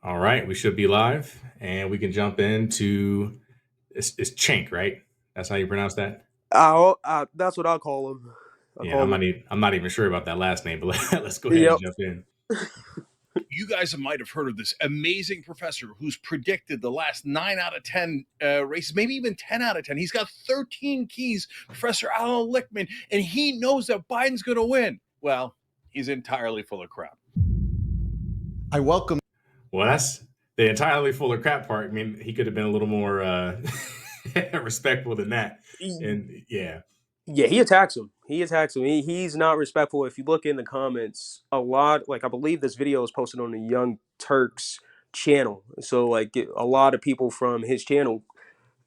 All right, we should be live, and we can jump into it's Cenk, right? That's how you pronounce that. That's what I'll call him. I Yeah, call him. I'm not even sure about that last name, but let's go ahead and Yep. jump in. You guys might have heard of this amazing professor who's predicted the last 9 out of 10 races, maybe even 10 out of 10. He's got 13 keys, Professor Alan Lichtman, and he knows that Biden's going to win. Well, he's entirely full of crap. I welcome. Well, that's the entirely full of crap part. I mean, he could have been a little more respectful than that. And yeah, Yeah, he attacks him. He's not respectful. If you look in the comments, a lot, like I believe this video is posted on the Young Turks channel. So like a lot of people from his channel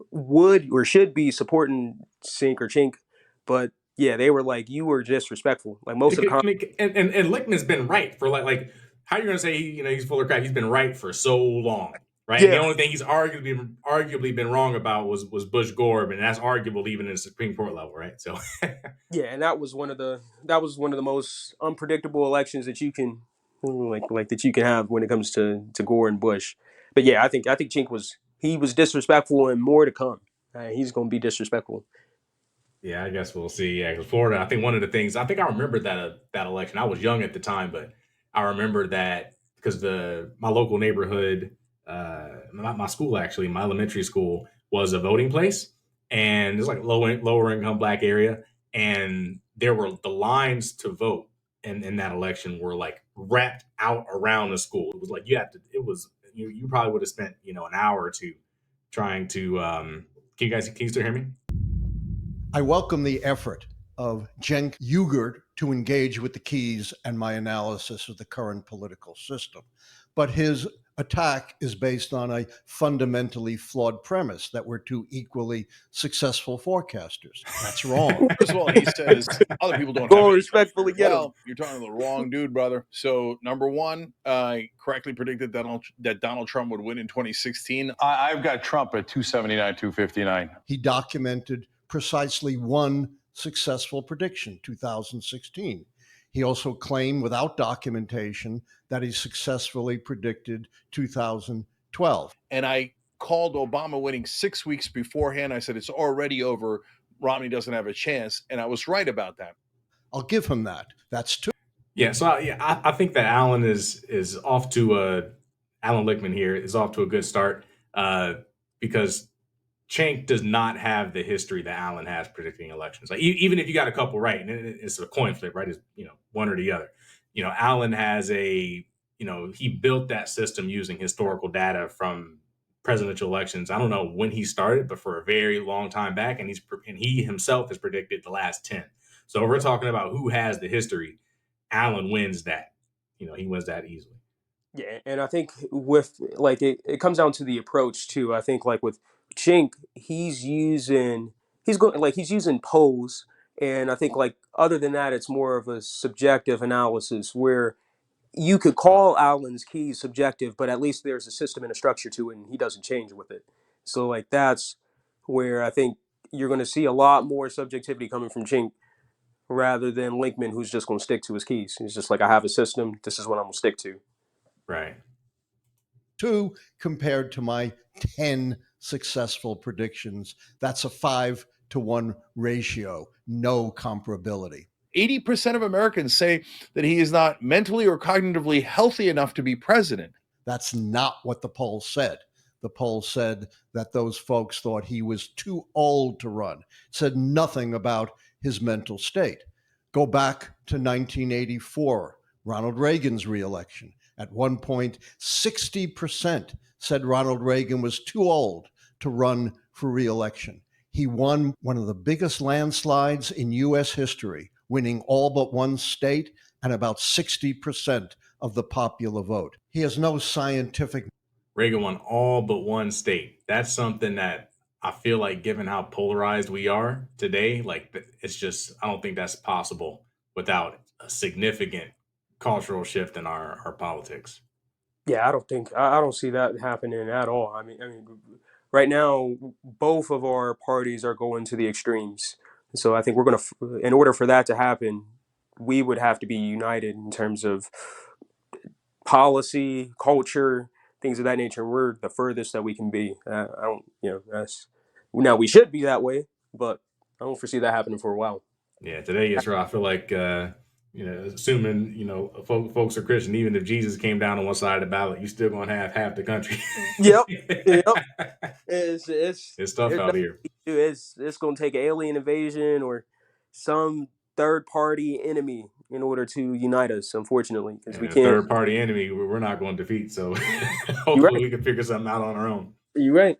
would or should be supporting Sink or Chink, but yeah, they were like, you were disrespectful. Like most of the comments. and Lichtman's been right for like how you gonna say he's full of crap? He's been right for so long, right? And the Yeah. only thing he's arguably been wrong about was Bush Gore, and that's arguable even in the Supreme Court level, right? So Yeah, and that was one of the most unpredictable elections that you can that you can have when it comes to Gore and Bush. But yeah, I think Chink was disrespectful, and more to come. He's going to be disrespectful. yeah, I guess we'll see. Yeah, because Florida, I think one of the things I think I remember that election. I was young at the time, but I remember that because the my local neighborhood, my school actually, my elementary school was a voting place, and it's like lower income black area, and there were the lines to vote in that election were like wrapped out around the school. It was like you probably would have spent an hour or two trying to. Can you still hear me? I welcome the effort of Cenk Uygur to engage with the keys and my analysis of the current political system. But his attack is based on a fundamentally flawed premise that we're two equally successful forecasters. That's wrong. First of all, he says other people don't Go have any respectfully numbers. get him. Well, you're talking to the wrong dude, brother. So, number one, I correctly predicted that Donald Trump would win in 2016. I've got Trump at 279, 259. He documented precisely one successful prediction, 2016. He also claimed without documentation that he successfully predicted 2012. And I called Obama winning 6 weeks beforehand. I said, it's already over. Romney doesn't have a chance. And I was right about that. I'll give him that. That's two. Yeah, so I think that Alan is off to Alan Lichtman here is off to a good start because Cenk does not have the history that Allen has predicting elections. Like even if you got a couple right, and it's a coin flip, right? It's one or the other. Allen has he built that system using historical data from presidential elections. I don't know when he started, but for a very long time back, and he himself has predicted the last 10. So if we're talking about who has the history, Allen wins that. He wins that easily. Yeah, and I think with like it comes down to the approach too. I think like with Chink, he's using pose, and I think like other than that, it's more of a subjective analysis where you could call Allen's keys subjective, but at least there's a system and a structure to it, and he doesn't change with it. So like that's where I think you're going to see a lot more subjectivity coming from Chink rather than Linkman, who's just going to stick to his keys. He's just like, I have a system. This is what I'm going to stick to. Right. Two compared to my 10 successful predictions. That's a 5-to-1 ratio. No comparability. 80% of Americans say that he is not mentally or cognitively healthy enough to be president. That's not what the poll said. The poll said that those folks thought he was too old to run. It said nothing about his mental state. Go back to 1984, Ronald Reagan's reelection. At one point, 60% said Ronald Reagan was too old to run for reelection. He won one of the biggest landslides in U.S. history, winning all but one state and about 60% of the popular vote. He has no scientific. Reagan won all but one state. That's something that I feel like, given how polarized we are today, like it's just, I don't think that's possible without a significant cultural shift in our politics. Yeah, I don't see that happening at all. I mean, right now, both of our parties are going to the extremes. So I think in order for that to happen, we would have to be united in terms of policy, culture, things of that nature. And we're the furthest that we can be. I don't, that's now we should be that way, but I don't foresee that happening for a while. Yeah, today is right. I feel like assuming folks are Christian, even if Jesus came down on one side of the ballot, you still gonna have half the country. Yep, yep. It's It's tough there's out nothing here. we can do. It's going to take alien invasion or some third party enemy in order to unite us. Unfortunately, because we And a can't. third party enemy, we're not going to defeat. So You're hopefully right. we can figure something out on our own. You're right.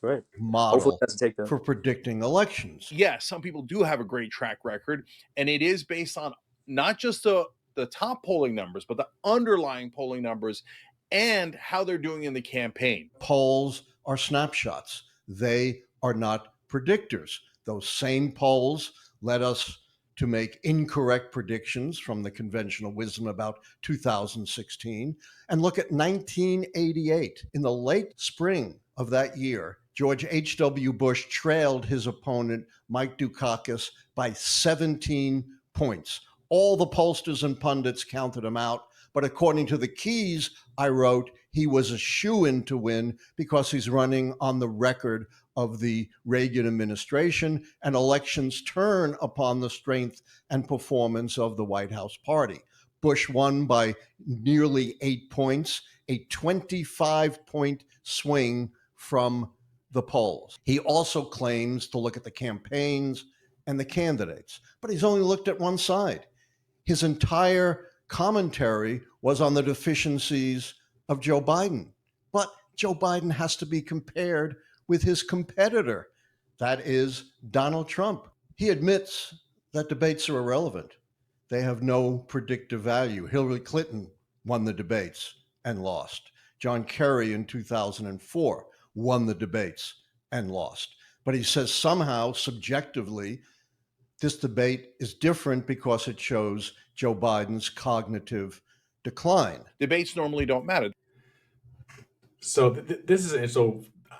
Right. Hopefully, Model it doesn't take that. for predicting elections. Yeah, some people do have a great track record, and it is based on not just the top polling numbers, but the underlying polling numbers and how they're doing in the campaign. Polls are snapshots. They are not predictors. Those same polls led us to make incorrect predictions from the conventional wisdom about 2016. And look at 1988. In the late spring of that year, George H.W. Bush trailed his opponent, Mike Dukakis, by 17 points. All the pollsters and pundits counted him out. But according to the keys I wrote, he was a shoo-in to win because he's running on the record of the Reagan administration, and elections turn upon the strength and performance of the White House party. Bush won by nearly 8 points, a 25-point swing from the polls. He also claims to look at the campaigns and the candidates, but he's only looked at one side. His entire commentary was on the deficiencies of Joe Biden. But Joe Biden has to be compared with his competitor, that is Donald Trump. He admits that debates are irrelevant. They have no predictive value. Hillary Clinton won the debates and lost. John Kerry in 2004 won the debates and lost. But he says somehow, subjectively, this debate is different because it shows Joe Biden's cognitive decline. Debates normally don't matter. So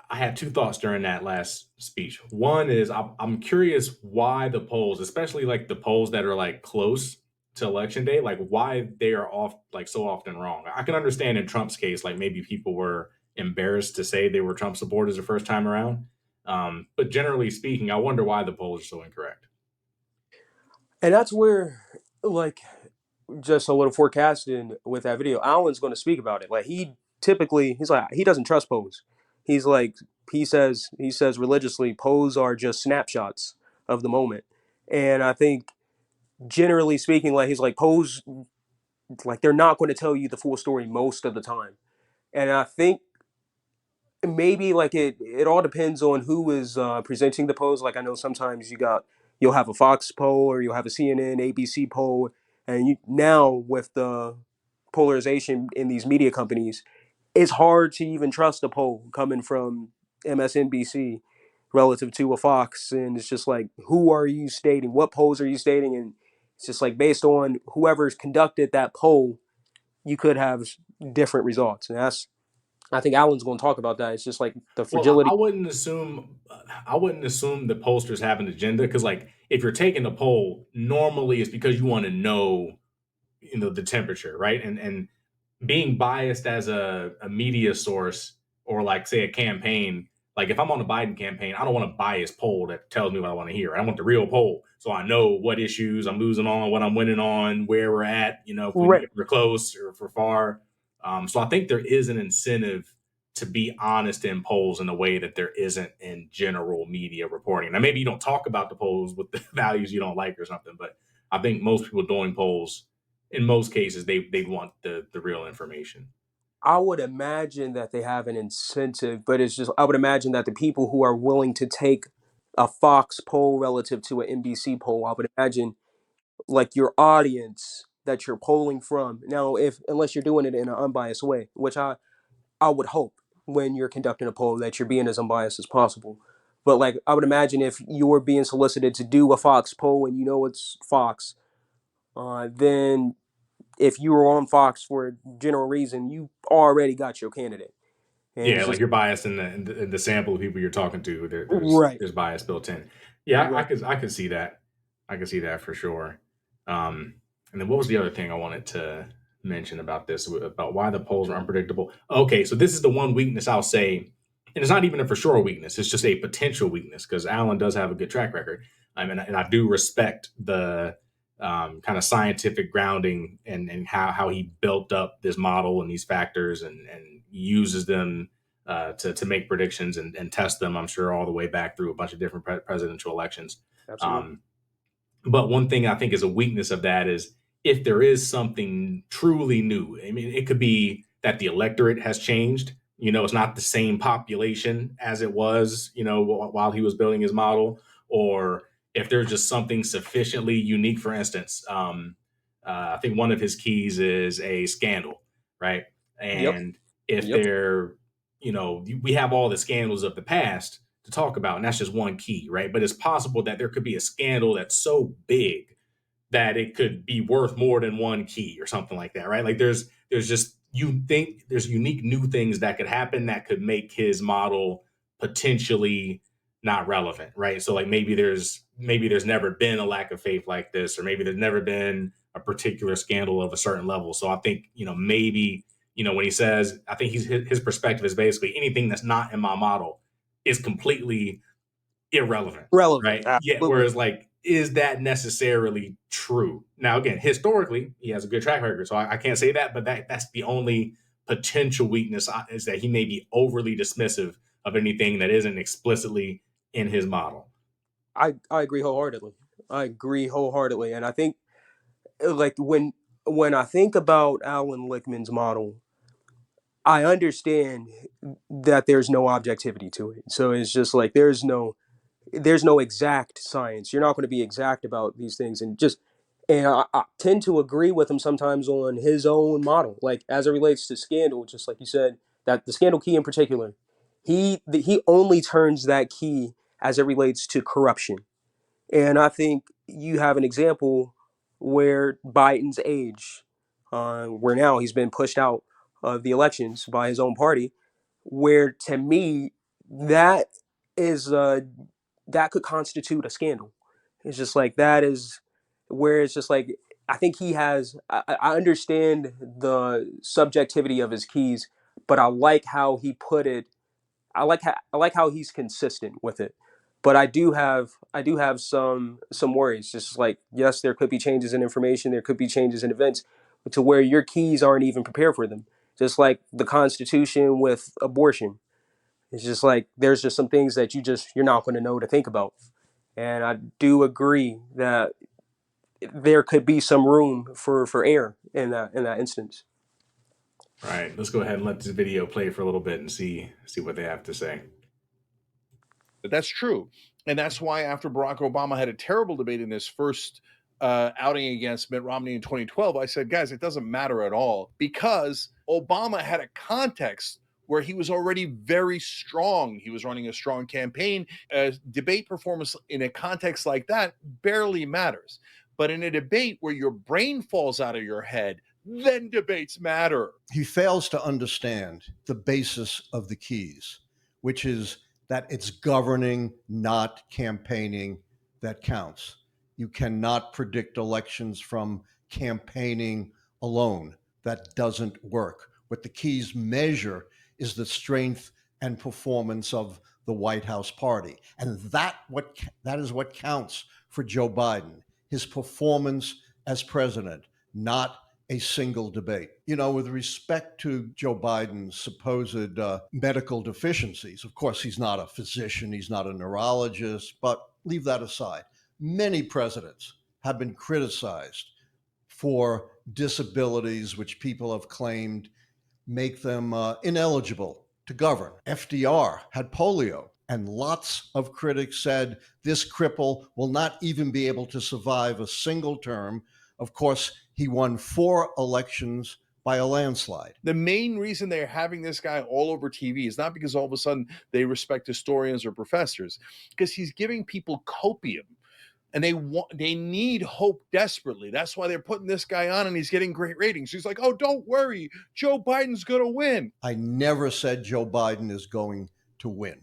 I had two thoughts during that last speech. One is I'm curious why the polls, especially like the polls that are like close to election day, like why they are off like so often wrong. I can understand in Trump's case, like maybe people were embarrassed to say they were Trump supporters the first time around. But generally speaking, I wonder why the polls are so incorrect. And that's where, like, just a little forecasting with that video, Alan's going to speak about it. Like, he's like, he doesn't trust polls. He's like, he says religiously, polls are just snapshots of the moment. And I think, generally speaking, like, he's like, polls, like, they're not going to tell you the full story most of the time. And I think maybe like it all depends on who is presenting the polls. Like I know sometimes you'll have a Fox poll or you'll have a CNN, ABC poll, and now with the polarization in these media companies, it's hard to even trust a poll coming from MSNBC relative to a Fox, and it's just like who are you stating? What polls are you stating? And it's just like based on whoever's conducted that poll, you could have different results, and that's I think Alan's going to talk about that. It's just like the Well, I fragility. wouldn't assume the pollsters have an agenda because, like, if you're taking a poll, normally it's because you want to know, the temperature, right? And being biased as a media source or like say a campaign, like if I'm on a Biden campaign, I don't want a biased poll that tells me what I want to hear. I want the real poll so I know what issues I'm losing on, what I'm winning on, where we're at, Right. if we're close or if we're far. So I think there is an incentive to be honest in polls in a way that there isn't in general media reporting. Now, maybe you don't talk about the polls with the values you don't like or something, but I think most people doing polls, in most cases, they want the real information. I would imagine that they have an incentive, but it's just I would imagine that the people who are willing to take a Fox poll relative to an NBC poll, I would imagine like your audience that you're polling from. Now, if unless you're doing it in an unbiased way, which I would hope when you're conducting a poll that you're being as unbiased as possible. But like I would imagine if you're being solicited to do a Fox poll and you know it's Fox, then if you were on Fox for a general reason, you already got your candidate. And Yeah, it's like just you're biased in the sample of people you're talking to. right, There's bias built in. Yeah, right. I could see that. I could see that for sure. And then what was the other thing I wanted to mention about this, about why the polls are unpredictable. Okay, so this is the one weakness I'll say, and it's not even a for sure weakness. It's just a potential weakness because Allen does have a good track record. And I do respect the kind of scientific grounding and how he built up this model and these factors and uses them to make predictions and test them, I'm sure, all the way back through a bunch of different presidential elections. Absolutely. Um, but one thing I think is a weakness of that is if there is something truly new. I mean, it could be that the electorate has changed. It's not the same population as it was, while he was building his model, or if there's just something sufficiently unique. For instance, I think one of his keys is a scandal, right? Yep. And if Yep. we have all the scandals of the past to talk about, and that's just one key, right? But it's possible that there could be a scandal that's so big that it could be worth more than one key or something like that, right? Like there's just you think there's unique new things that could happen that could make his model potentially not relevant, right? So like maybe there's never been a lack of faith like this, or maybe there's never been a particular scandal of a certain level. So I think maybe when he says, I think his perspective is basically anything that's not in my model is completely irrelevant, Relevant. right? Yeah. Absolutely. Whereas, like, is that necessarily true? Now, again, historically, he has a good track record, so I can't say that. But that's the only potential weakness is that he may be overly dismissive of anything that isn't explicitly in his model. I agree wholeheartedly. I agree wholeheartedly, and I think like when I think about Alan Lichtman's model, I understand that there's no objectivity to it. So it's just like there's no exact science. You're not going to be exact about these things, and I tend to agree with him sometimes on his own model, like as it relates to scandal. Just like you said, that the scandal key in particular, he only turns that key as it relates to corruption. And I think you have an example where Biden's age, where now he's been pushed out of the elections by his own party, where to me that is that could constitute a scandal. It's just like that is where it's just like I think he has. I understand the subjectivity of his keys, but I like how he put it. I like how he's consistent with it. But I do have some worries. Just like yes, there could be changes in information, there could be changes in events, to where your keys aren't even prepared for them. Just like the Constitution with abortion, it's just like there's just some things that you're not going to know to think about. And I do agree that there could be some room for error in that instance. All right, let's go ahead and let this video play for a little bit and see what they have to say. But that's true. And that's why after Barack Obama had a terrible debate in his first outing against Mitt Romney in 2012, I said, guys, it doesn't matter at all because Obama had a context where he was already very strong. He was running a strong campaign. Debate performance in a context like that barely matters. But in a debate where your brain falls out of your head, then debates matter. He fails to understand the basis of the keys, which is that it's governing, not campaigning, that counts. You cannot predict elections from campaigning alone. That doesn't work. What the keys measure is the strength and performance of the White House party. And that is what counts for Joe Biden, his performance as president, not a single debate. With respect to Joe Biden's supposed medical deficiencies, of course, he's not a physician, he's not a neurologist, but leave that aside. Many presidents have been criticized for disabilities which people have claimed make them ineligible to govern. FDR had polio, and lots of critics said this cripple will not even be able to survive a single term. Of course, he won 4 elections by a landslide. The main reason they're having this guy all over TV is not because all of a sudden they respect historians or professors, because he's giving people copium. And they need hope desperately. That's why they're putting this guy on, and he's getting great ratings. He's like, oh, don't worry, Joe Biden's going to win. I never said Joe Biden is going to win.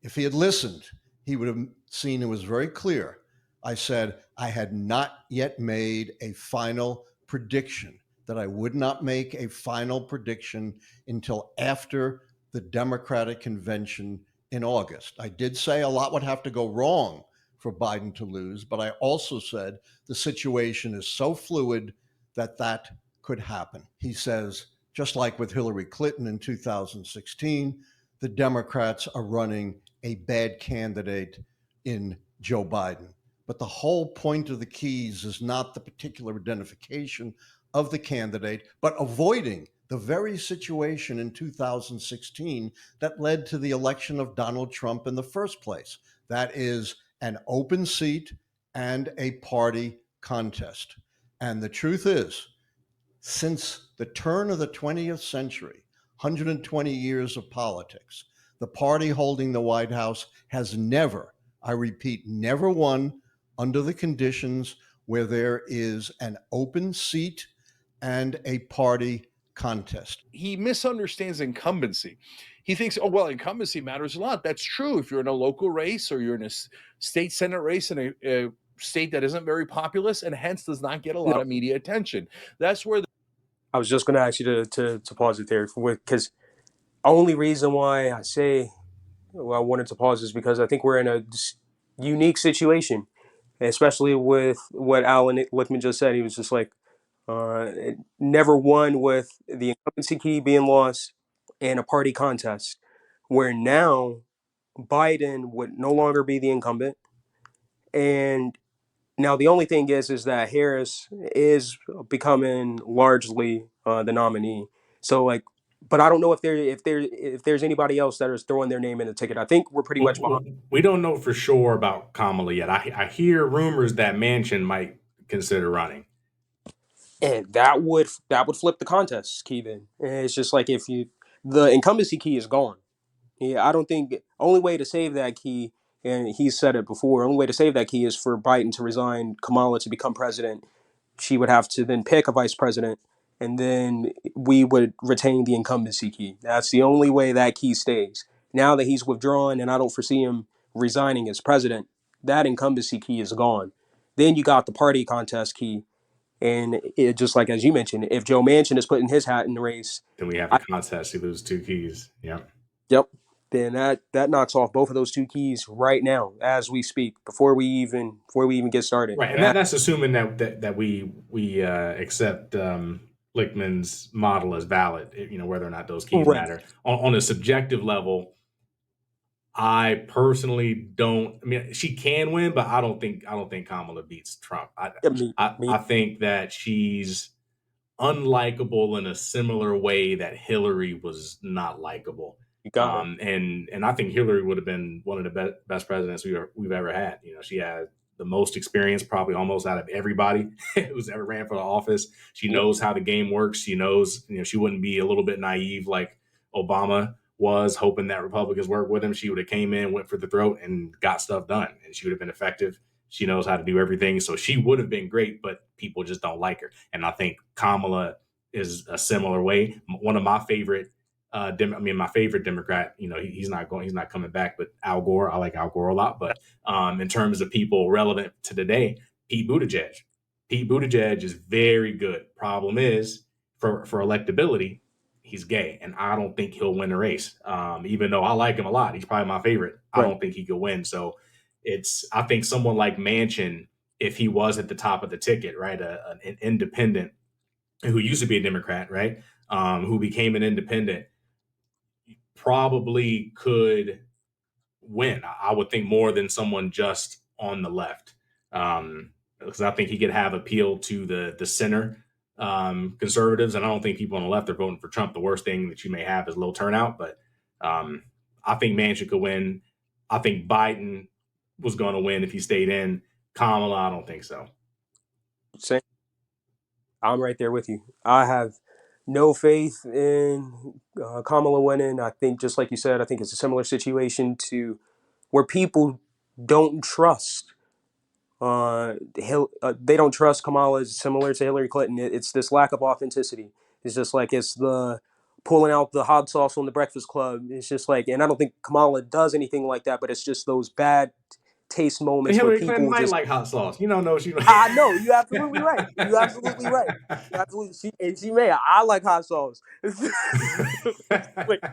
If he had listened, he would have seen it was very clear. I said I had not yet made a final prediction that I would not make a final prediction until after the Democratic convention in August. I did say a lot would have to go wrong for Biden to lose, but I also said the situation is so fluid that that could happen. He says, just like with Hillary Clinton in 2016, the Democrats are running a bad candidate in Joe Biden. But the whole point of the keys is not the particular identification of the candidate, but avoiding the very situation in 2016 that led to the election of Donald Trump in the first place. That is an open seat and a party contest. And the truth is, since the turn of the 20th century, 120 years of politics, the party holding the White House has never, I repeat, never won under the conditions where there is an open seat and a party contest. He misunderstands incumbency. He thinks, oh, well, incumbency matters a lot. That's true. If you're in a local race or you're in a state Senate race in a state that isn't very populous and hence does not get a lot of media attention. That's where I was just going to ask you to pause it there, because only reason why I say I wanted to pause is because I think we're in a unique situation, especially with what Alan Lichtman just said. He was just like, it never won with the incumbency key being lost and a party contest, where now Biden would no longer be the incumbent. And now the only thing is that Harris is becoming largely the nominee. So like, but I don't know if there's anybody else that is throwing their name in the ticket. I think we're pretty much behind. We don't know for sure about Kamala yet. I hear rumors that Manchin might consider running. And that would flip the contest key then. And it's just like if you the incumbency key is gone. Yeah, I don't think only way to save that key, and he said it before, only way to save that key is for Biden to resign, Kamala to become president. She would have to then pick a vice president, and then we would retain the incumbency key. That's the only way that key stays. Now that he's withdrawn, and I don't foresee him resigning as president, that incumbency key is gone. Then you got the party contest key, and it just like as you mentioned, if Joe Manchin is putting his hat in the race, Then we have the contest. He loses two keys. Yep. yep. Then that knocks off both of those two keys right now as we speak before we even get started. Right, and that's assuming that we accept Lichtman's model as valid. You know, whether or not those keys matter on a subjective level. I personally don't. I mean, she can win, but I don't think Kamala beats Trump. I think that she's unlikable in a similar way that Hillary was not likable. And I think Hillary would have been one of the best presidents we've ever had. You know, she had the most experience probably almost out of everybody who's ever ran for the office. She knows how the game works. She knows, you know, she wouldn't be a little bit naive like Obama was, hoping that Republicans work with him. She would have came in, went for the throat, and got stuff done, and she would have been effective. She knows how to do everything, so she would have been great, but people just don't like her. And I think Kamala is a similar way. One of my favorite, my favorite Democrat, you know, he's not coming back, but Al Gore. I like Al Gore a lot, but in terms of people relevant to today, Pete Buttigieg. Pete Buttigieg is very good. Problem is, for electability, he's gay, and I don't think he'll win the race. Even though I like him a lot, he's probably my favorite. I don't think he could win. So I think someone like Manchin, if he was at the top of the ticket, right, an independent who used to be a Democrat, right, who became an independent, probably could win. I would think more than someone just on the left, because I think he could have appeal to the center conservatives, and I don't think people on the left are voting for Trump. The worst thing that you may have is low turnout, but I think Manchin could win. I think Biden was going to win if he stayed in. Kamala, I don't think so. Same. I'm right there with you. I have no faith in Kamala winning. I think, just like you said, I think it's a similar situation to where people don't trust. They don't trust Kamala. Is similar to Hillary Clinton. It's this lack of authenticity. It's just like it's the pulling out the hot sauce on the Breakfast Club. It's just like, and I don't think Kamala does anything like that, but it's just those bad taste And moments where Hillary Clinton people might just, like hot sauce. You don't know she. I know, you're absolutely right. You're absolutely right. You're absolutely, she may. I like hot sauce. Like,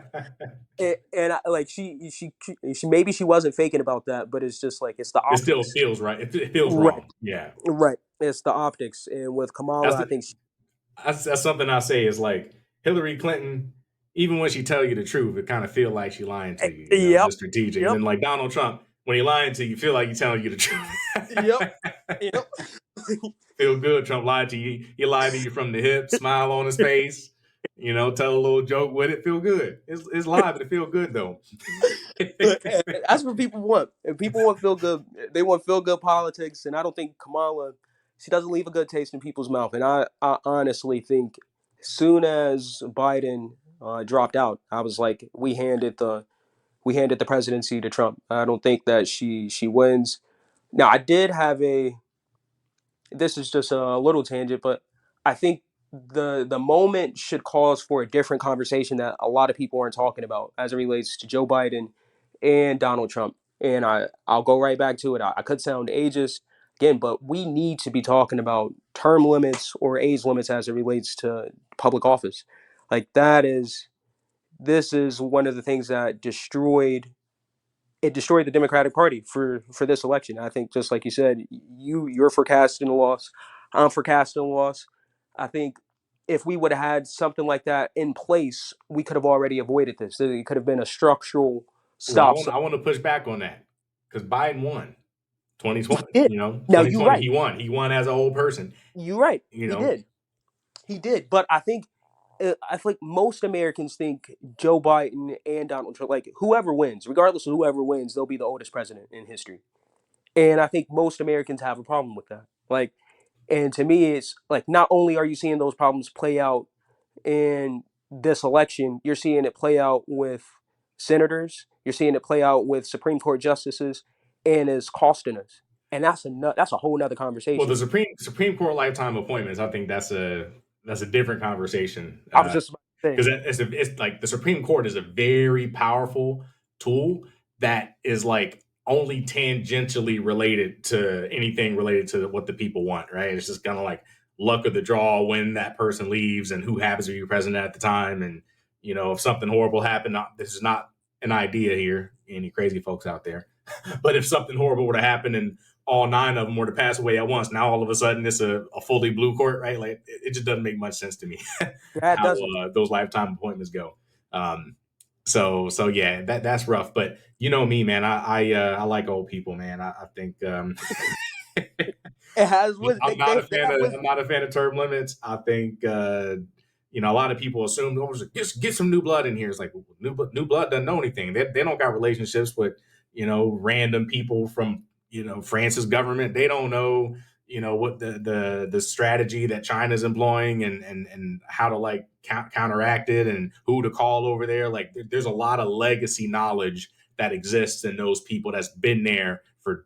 and like she maybe she wasn't faking about that, but it's just like it's the It still optics. feels right. It feels Right, wrong. Yeah, right. It's the optics, and with that's Kamala, I the, think that's something I say is like Hillary Clinton. Even when she tell you the truth, it kind of feel like she lying to you. You know, yep, just strategic. And yep, then like Donald Trump, when he lying to you, you feel like he's telling you the truth. yep, yep. Feel good. Trump lied to you. He lied to you from the hip. Smile on his face. You know, tell a little joke with it. Feel good. It's lie, but it feel good though. That's what people want. And people want feel good. They want feel good politics. And I don't think Kamala, she doesn't leave a good taste in people's mouth. And I honestly think as soon as Biden dropped out, I was like, we handed the presidency to Trump. I don't think that she wins. Now I did have a this is just a little tangent, but I think the moment should cause for a different conversation that a lot of people aren't talking about as it relates to Joe Biden and Donald Trump. And I'll go right back to it. I could sound ageist again, but we need to be talking about term limits or age limits as it relates to public office. Like this is one of the things that destroyed the Democratic Party for this election. I think, just like you said, you're forecasting a loss. I'm forecasting a loss. I think if we would have had something like that in place, we could have already avoided this. It could have been a structural Well, stop. I want to push back on that because Biden won He 2020. did. You know, Now you're 2020 right. he won. He won as an old person. You're right. You He know, did. He did. But I think most Americans think Joe Biden and Donald Trump, like whoever wins, regardless of whoever wins, they'll be the oldest president in history. And I think most Americans have a problem with that. Like, and to me, it's like not only are you seeing those problems play out in this election, you're seeing it play out with senators, you're seeing it play out with Supreme Court justices, and it's costing us. And that's a whole nother well, the conversation. Supreme Court lifetime appointments. I think that's a different conversation I was just about to say, because it's like the Supreme Court is a very powerful tool that is like only tangentially related to anything related to what the people want, right? It's just kind of like luck of the draw when that person leaves and who happens to be president at the time. And, you know, if something horrible happened, this is not an idea here, any crazy folks out there. But if something horrible were to happen and all 9 of them were to pass away at once, now all of a sudden it's a fully blue court, right? Like it just doesn't make much sense to me that how doesn't. those lifetime appointments go. So yeah, that's rough. But you know me, man. I like old people, man. I think It has wisdom. I'm not a They fan have of wisdom. term limits. I think you know a lot of people assume oh, just get some new blood in here. It's like new blood doesn't know anything. They don't got relationships with random people from France's government. They don't know what the strategy that China's employing and how to like counteract it and who to call over there. Like there's a lot of legacy knowledge that exists in those people that's been there for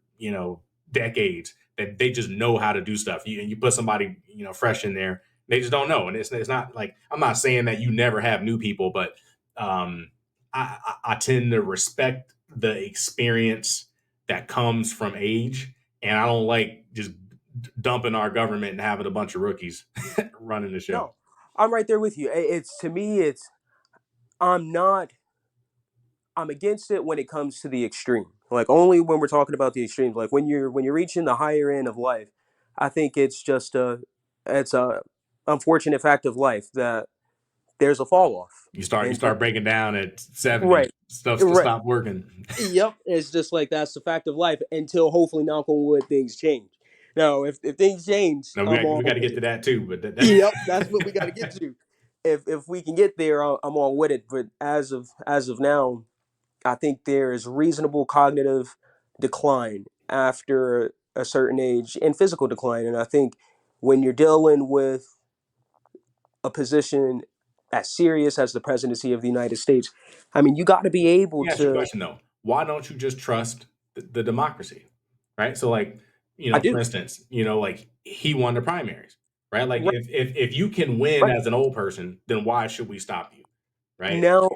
decades that they just know how to do stuff. You put somebody fresh in there, they just don't know. And it's not like I'm not saying that you never have new people, but I tend to respect the experience that comes from age, and I don't like just dumping our government and having a bunch of rookies running the show. No, I'm right there with you. It's to me, I'm not. I'm against it when it comes to the extreme. Like only when we're talking about the extremes. Like when you're reaching the higher end of life, I think it's a unfortunate fact of life that there's a fall off. You And for, start breaking down at 70, right, stuff to right. stop working. Yep. It's just like that's the fact of life until hopefully knock on wood things change. Now if things change, No, I'm all we got to with get to it. that too. But Yep, that's what we got to get to. If we can get there, I'm all with it. But as of now, I think there is reasonable cognitive decline after a certain age and physical decline. And I think when you're dealing with a position as serious as the presidency of the United States, I mean, you got to be able Let me ask you a to. question though. Why don't you just trust the democracy, right? So like, I for do. instance, like he won the primaries, right? Like Right. if you can win Right. as an old person, then why should we stop you, right? Now,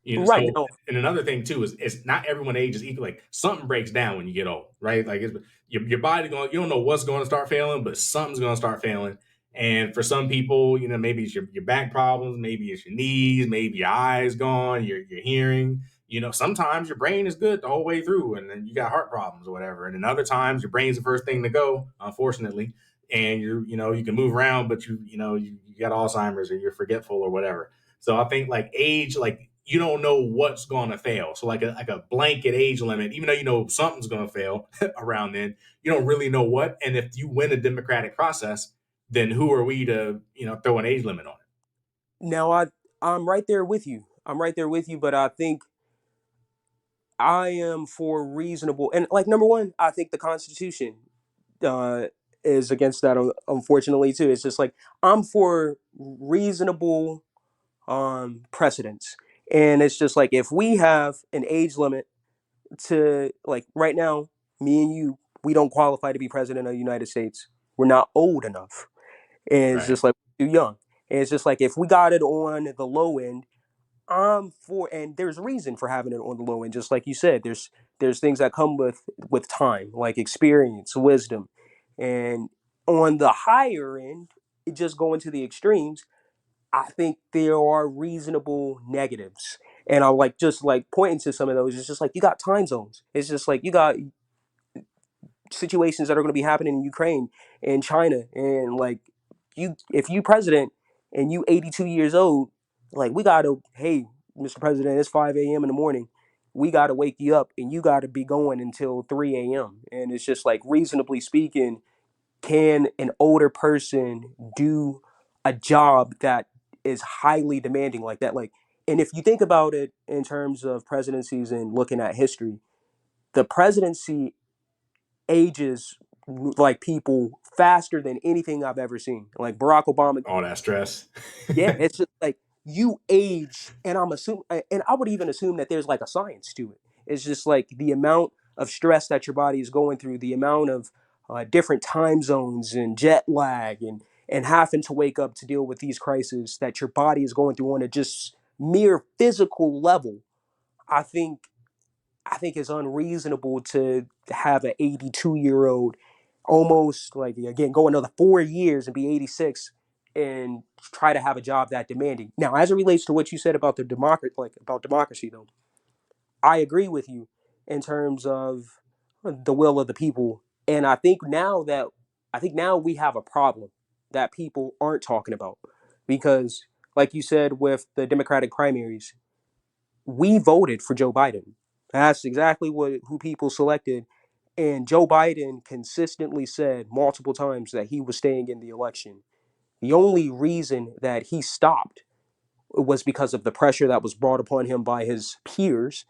You know, Right so now, and another thing too is it's not everyone ages equal. Like something breaks down when you get old, right? Like your body going, you don't know what's going to start failing, but something's going to start failing. And for some people, you know, maybe it's your back problems, maybe it's your knees, maybe your eyes gone, your hearing. You know, sometimes your brain is good the whole way through, and then you got heart problems or whatever. And then other times your brain's the first thing to go, unfortunately. And you know, you can move around, but you got Alzheimer's or you're forgetful or whatever. So I think like age, like you don't know what's going to fail. So like a blanket age limit, even though you know something's going to fail around then, you don't really know what. And if you win a democratic process, then who are we to throw an age limit on it? now I'm right there with you. I'm right there with you, but I think I am for reasonable and like number one, I think the Constitution uh, is against that. Unfortunately, too, it's just like I'm for reasonable precedents, and it's just like if we have an age limit to like right now, me and you, we don't qualify to be president of the United States. We're not old enough, and it's Right. just like too young. And it's just like if we got it on the low end, I'm for, and there's reason for having it on the low end. Just like you said, there's things that come with time, like experience, wisdom, and on the higher end, just going to the extremes. I think there are reasonable negatives, and I like just like pointing to some of those. It's just like you got time zones. It's just like you got situations that are going to be happening in Ukraine and China, and like you, if you president and you 82 years old, like we gotta, hey, Mr. President, it's 5 a.m. in the morning. We gotta wake you up, and you gotta be going until 3 a.m. And it's just like reasonably speaking, can an older person do a job that is highly demanding like that? Like, and if you think about it in terms of presidencies and looking at history, the presidency ages like people faster than anything I've ever seen. Like Barack Obama, All that stress. yeah, it's just like you age, and I'm assuming, and I would even assume that there's like a science to it. It's just like the amount of stress that your body is going through, the amount of different time zones and jet lag, and having to wake up to deal with these crises that your body is going through on a just mere physical level. I think I think it's unreasonable to have an 82-year-old almost like again go another 4 years and be 86 and try to have a job that demanding. Now, as it relates to what you said about the democracy, though, I agree with you in terms of the will of the people, and I think now we have a problem that people aren't talking about because, like you said, with the Democratic primaries, we voted for Joe Biden. That's exactly who people selected. And Joe Biden consistently said multiple times that he was staying in the election. The only reason that he stopped was because of the pressure that was brought upon him by his peers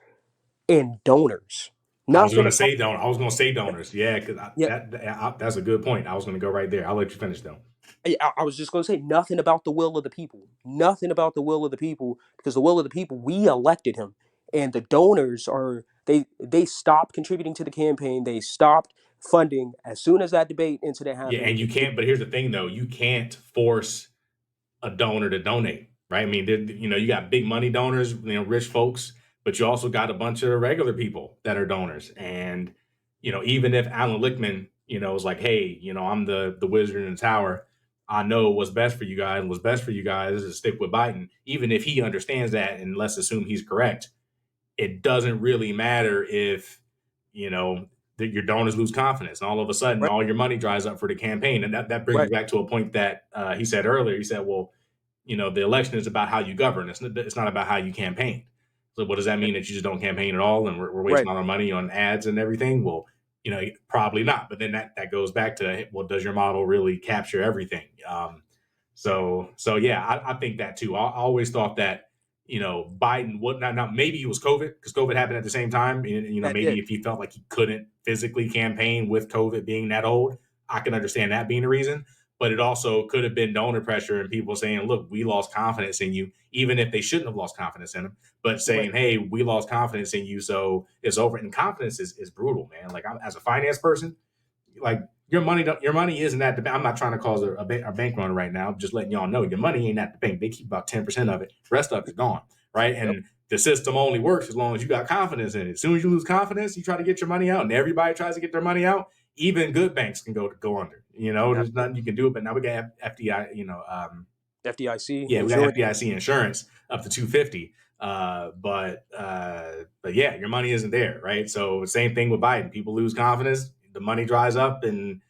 and donors. I was Nothing gonna about say don. I was gonna say donors. Yeah, because yeah, that's a good point. I was gonna go right there. I'll let you finish though. I was just going to say nothing about the will of the people. Nothing about the will of the people because the will of the people, we elected him. And the donors are they stopped contributing to the campaign. They stopped funding as soon as that debate incident Yeah, happened. and you can't. But here's the thing, though: you can't force a donor to donate, right? I mean, you got big money donors, rich folks, but you also got a bunch of regular people that are donors. And even if Alan Lichtman, is like, hey, I'm the wizard in the tower. I know what's best for you guys, and what's best for you guys is to stick with Biden. Even if he understands that, and let's assume he's correct, it doesn't really matter if you know your donors lose confidence and all of a sudden Right, all your money dries up for the campaign. And that brings me right, back to a point that he said earlier. He said, well, the election is about how you govern. It's not about how you campaign. So what does that mean, that you just don't campaign at all and we're right, wasting all our money on ads and everything? Well, probably not. But then that goes back to, well, does your model really capture everything? So yeah, I think that too. I always thought that Biden would not. Now maybe it was COVID, because COVID happened at the same time. And, that maybe did. if he felt like he couldn't physically campaign with COVID being that old, I can understand that being the reason. But it also could have been donor pressure and people saying, look, we lost confidence in you, even if they shouldn't have lost confidence in him, but Right, saying, hey, we lost confidence in you, so it's over. And confidence is brutal, man. Like, as a finance person, like your money isn't at the bank. I'm not trying to cause a bank run right now. I'm just letting y'all know your money ain't at the bank. They keep about 10% of it. The rest of it's gone, right? yep, And the system only works as long as you got confidence in it. As soon as you lose confidence, you try to get your money out, and everybody tries to get their money out. Even good banks can go under. There's nothing you can do. But now we got FDI. FDIC Yeah, we got insurance. FDIC insurance up to 250. But yeah, your money isn't there, right? So same thing with Biden. People lose confidence, the money dries up, and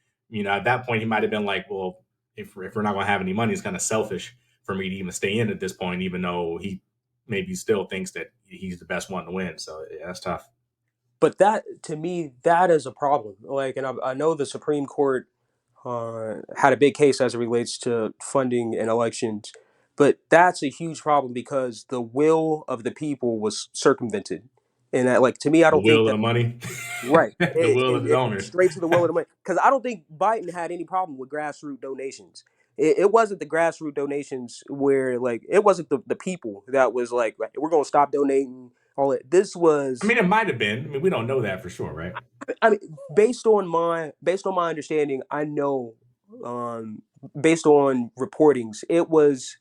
at that point he might have been like, well, if we're not going to have any money, it's kind of selfish for me to even stay in at this point, even though he maybe still thinks that he's the best one to win. So yeah, that's tough. But that, to me, that is a problem. Like, and I know the Supreme Court had a big case as it relates to funding and elections, but that's a huge problem because the will of the people was circumvented, and that, like, to me, I The don't think will of that the money, right. the will of the It donors. straight to the will of the money, because I don't think Biden had any problem with grassroots donations. It wasn't the grassroots donations where, like, it wasn't the people that was like, we're gonna stop donating all that. This I was, mean, it might have been. I mean, we don't know that for sure, right? I mean, based on my understanding, I know, um, based on reportings, it was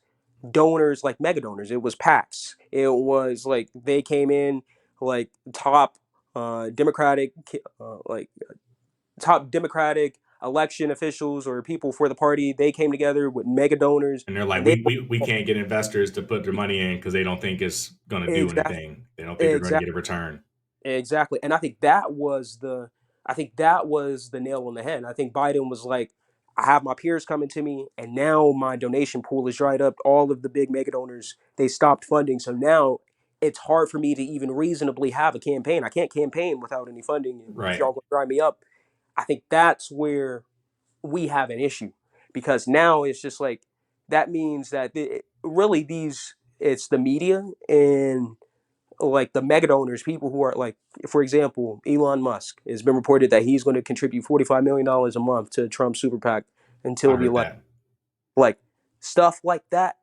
donors, like mega donors. It was PACs. It was like they came in, like top Democratic, like top Democratic election officials or people for the party. They came together with mega donors, And they're like, and they we can't get investors to put their money in because they don't think it's going to do exactly anything. They don't think they're going to exactly get a return. exactly. And I think that was the nail on the head. I think Biden was like, I have my peers coming to me, and now my donation pool is dried up. All of the big mega donors, they stopped funding, so now it's hard for me to even reasonably have a campaign. I can't campaign without any funding, and if Right. y'all gonna dry me up, I think that's where we have an issue, because now it's just like that means that really it's the media and like the mega donors, people who are like, for example, Elon Musk. It's been reported that he's going to contribute $45 million a month to Trump's super PAC I until the heard election. that. Like, stuff like that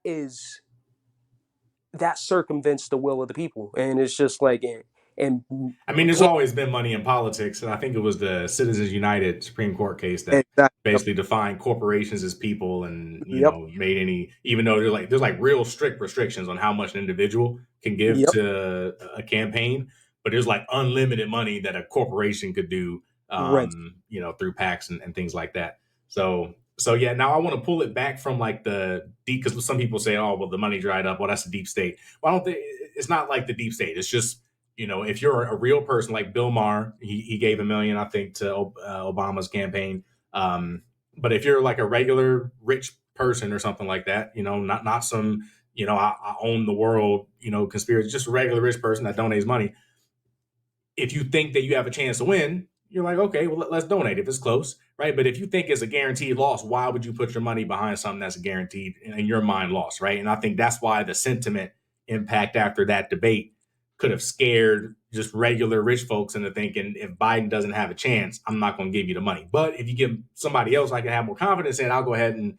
circumvents the will of the people, and it's just like, and I mean, there's can't always been money in politics, and I think it was the Citizens United Supreme Court case that exactly. Yep. basically defined corporations as people, and Yep. made any, even though there's like real strict restrictions on how much an individual can give Yep. to a campaign, but there's like unlimited money that a corporation could do, Right. through PACs and things like that. So yeah, now I want to pull it back from like the deep, because some people say, oh, well, the money dried up. Well, that's the deep state. Well, I don't think it's not like the deep state. It's just, if you're a real person like Bill Maher, he gave $1 million, I think, to Obama's campaign. But if you're like a regular rich person or something like that, not some, I own the world, conspiracy, just a regular rich person that donates money. If you think that you have a chance to win, you're like, okay, well, let's donate if it's close, right? But if you think it's a guaranteed loss, why would you put your money behind something that's a guaranteed, in your mind, loss, right? And I think that's why the sentiment impact after that debate could have scared just regular rich folks into thinking, if Biden doesn't have a chance, I'm not going to give you the money. But if you give somebody else I can have more confidence in, I'll go ahead and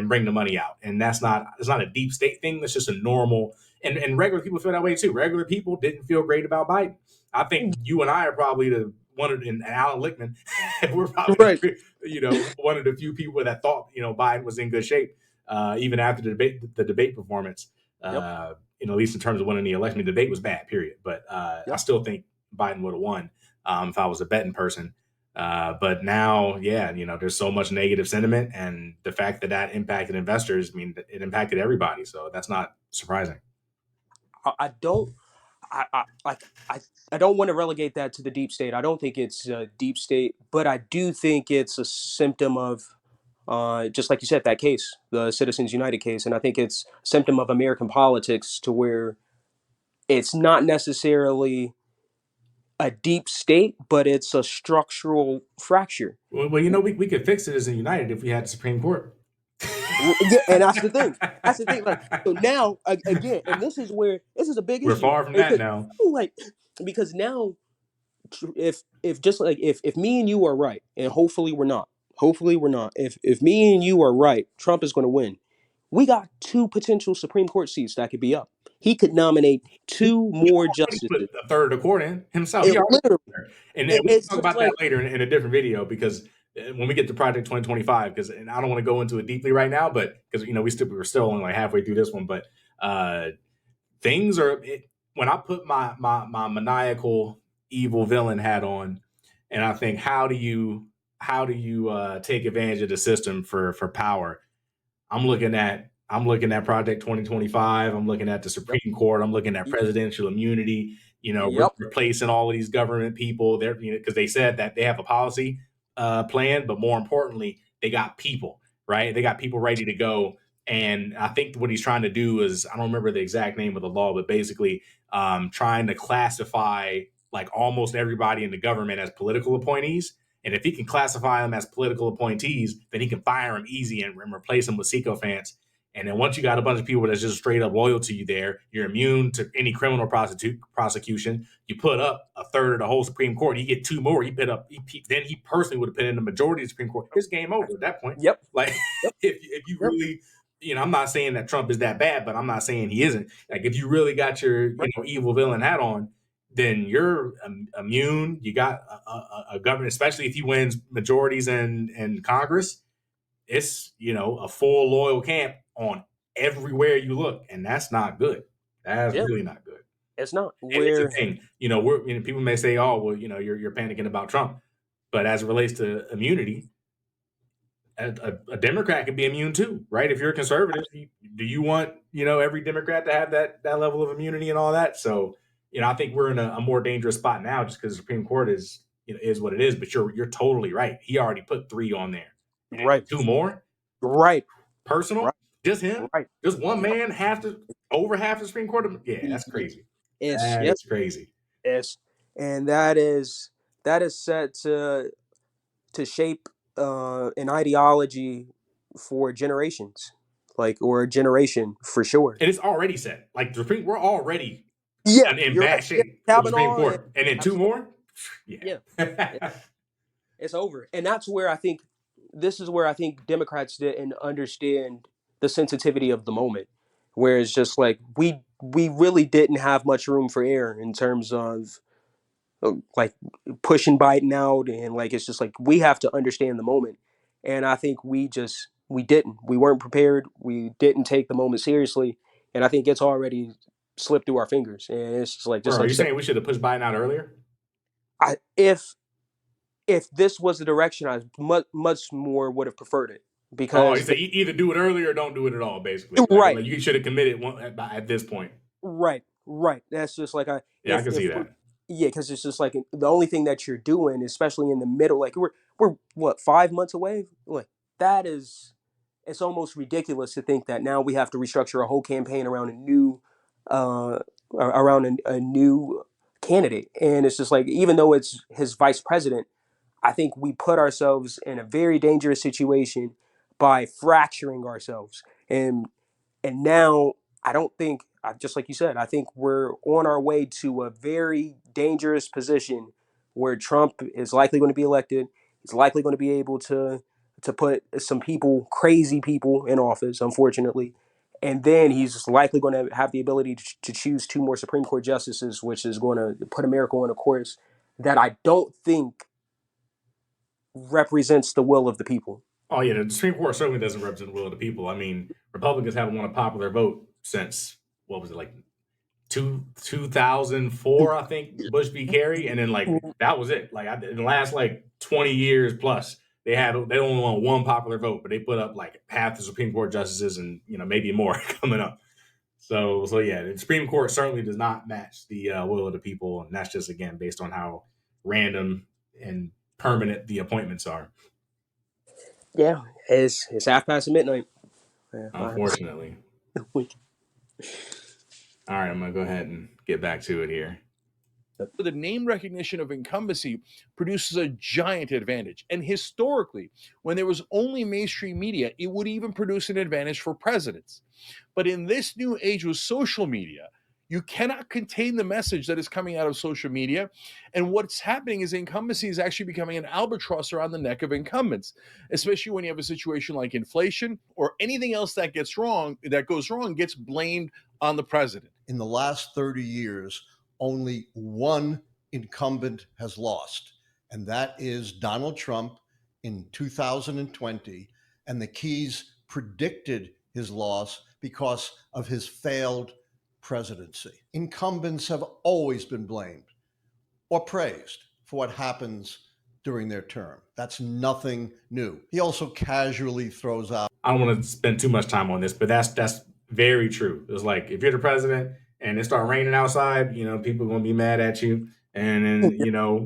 bring the money out. And it's not a deep state thing. That's just a normal, and regular people feel that way too. Regular people didn't feel great about Biden. I think you and I are probably the one of, and Alan Lichtman, we're probably Right. one of the few people that thought Biden was in good shape, even after the debate performance. Yep. At least in terms of winning the election, the debate was bad, period. But I Yep. still think Biden would have won if I was a betting person. But now, yeah, there's so much negative sentiment, and the fact that impacted investors, I mean, it impacted everybody. So that's not surprising. I don't. I don't want to relegate that to the deep state. I don't think it's a deep state, but I do think it's a symptom of, just like you said, that case, the Citizens United case, and I think it's a symptom of American politics, to where it's not necessarily a deep state, but it's a structural fracture. Well, we could fix it as a United if we had the Supreme Court. Yeah, and that's the thing. That's the thing. Like, so now, again, and this is a big We're issue, far from that because, now. like, because now, if just like, if me and you are right, and hopefully we're not, if me and you are right, Trump is going to win. We got two potential Supreme Court seats that could be up. He could nominate two He more already put justices. a third of the court in himself. He It already literally, put there. And then we can it's talk just about that like, later in a different video, because when we get to Project 2025, and I don't want to go into it deeply right now, but because we're still only like halfway through this one, but things are when I put my maniacal evil villain hat on, and I think how do you take advantage of the system for power? I'm looking at Project 2025. I'm looking at the Yep. Supreme Court. I'm looking at presidential immunity. Yep. Replacing all of these government people. They're because they said that they have a policy plan, but more importantly, they got people, right? They got people ready to go. And I think what he's trying to do is, I don't remember the exact name of the law, but basically trying to classify like almost everybody in the government as political appointees. And if he can classify them as political appointees, then he can fire them easy and replace them with sycophants. And then once you got a bunch of people that's just straight up loyal to you there, you're immune to any criminal prosecution. You put up a third of the whole Supreme Court. You get two more. Then he personally would have put in the majority of the Supreme Court. It's game over at that point. Yep. Like Yep. if you Yep. really, I'm not saying that Trump is that bad, but I'm not saying he isn't. Like if you really got your evil villain hat on, then you're immune. You got a government, especially if he wins majorities in Congress. It's a full loyal camp on everywhere you look, and that's not good. That's Yeah. really not good. It's not. And it's a Where thing. People may say, "Oh, well, you're panicking about Trump," but as it relates to immunity, a Democrat can be immune too, right? If you're a conservative, do you want every Democrat to have that level of immunity and all that? So I think we're in a more dangerous spot now just because the Supreme Court is what it is. But you're totally right. He already put 3 on there. right. Two more Right. personal, Right. just him, Right. just one man, over half the Supreme Court. Yeah, that's crazy. It's That yep. is crazy. It's and that is set to shape an ideology for generations, or a generation for sure. And it's already set. Like we're already Yeah, in you're bad right. Yeah, shape with the Supreme Kavanaugh, Court, and then 2 absolutely. more. Yeah, Yeah. it's over, and that's where I think Democrats didn't understand the sensitivity of the moment, where it's just like we really didn't have much room for error in terms of like pushing Biden out, and like it's just like we have to understand the moment, and I think we weren't prepared, we didn't take the moment seriously, and I think it's already slipped through our fingers, and it's Bro, just are like you you said, saying we should have pushed Biden out earlier? if this was the direction, I much more would have preferred it Oh, you because say either do it earlier or don't do it at all. Basically, right, like you should have committed at this point. right. That's just like Yeah, I can see if that. yeah, because it's just like the only thing that you're doing, especially in the middle, like we're what 5 months away, like that is, it's almost ridiculous to think that now we have to restructure a whole campaign around uh a new candidate, and it's just like even though it's his vice president, I think we put ourselves in a very dangerous situation by fracturing ourselves. And now I don't think, just like you said, I think we're on our way to a very dangerous position where Trump is likely going to be elected. He's likely going to be able to put some people, crazy people, in office, unfortunately. And then he's likely going to have the ability to choose 2 more Supreme Court justices, which is going to put America on a course that I don't think represents the will of the people. Oh yeah, the Supreme Court certainly doesn't represent the will of the people. I mean, Republicans haven't won a popular vote since what was it, like 2004? I think Bush v. Kerry, and then like that was it. Like in the last like 20 years plus, they only won one popular vote, but they put up like half the Supreme Court justices and maybe more coming up. So yeah, the Supreme Court certainly does not match the will of the people, and that's just again based on how random and permanent the appointments are. Yeah, it's half past midnight. Yeah, Unfortunately. All right, I'm gonna go ahead and get back to it here. The name recognition of incumbency produces a giant advantage. And historically, when there was only mainstream media, it would even produce an advantage for presidents. But in this new age with social media, you cannot contain the message that is coming out of social media. And what's happening is incumbency is actually becoming an albatross around the neck of incumbents, especially when you have a situation like inflation or anything else that goes wrong gets blamed on the president. In the last 30 years, only one incumbent has lost, and that is Donald Trump in 2020. And the Keys predicted his loss because of his failed presidency. Incumbents have always been blamed or praised for what happens during their term. That's nothing new. He also casually throws out. I don't want to spend too much time on this, but that's very true. It's like if you're the president and it start raining outside, people are gonna be mad at you. And then,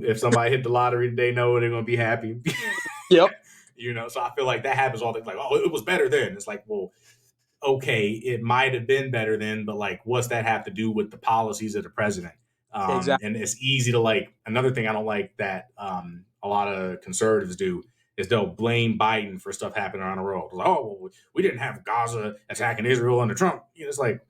if somebody hit the lottery, they know they're gonna be happy. Yep. So I feel like that happens all the time. Like, oh, it was better then. It's like, well, okay, it might have been better then, but like, what's that have to do with the policies of the president? Exactly. And it's easy to like. Another thing I don't like that a lot of conservatives do is they'll blame Biden for stuff happening around the world. Like, oh, well, we didn't have Gaza attacking Israel under Trump. It's like,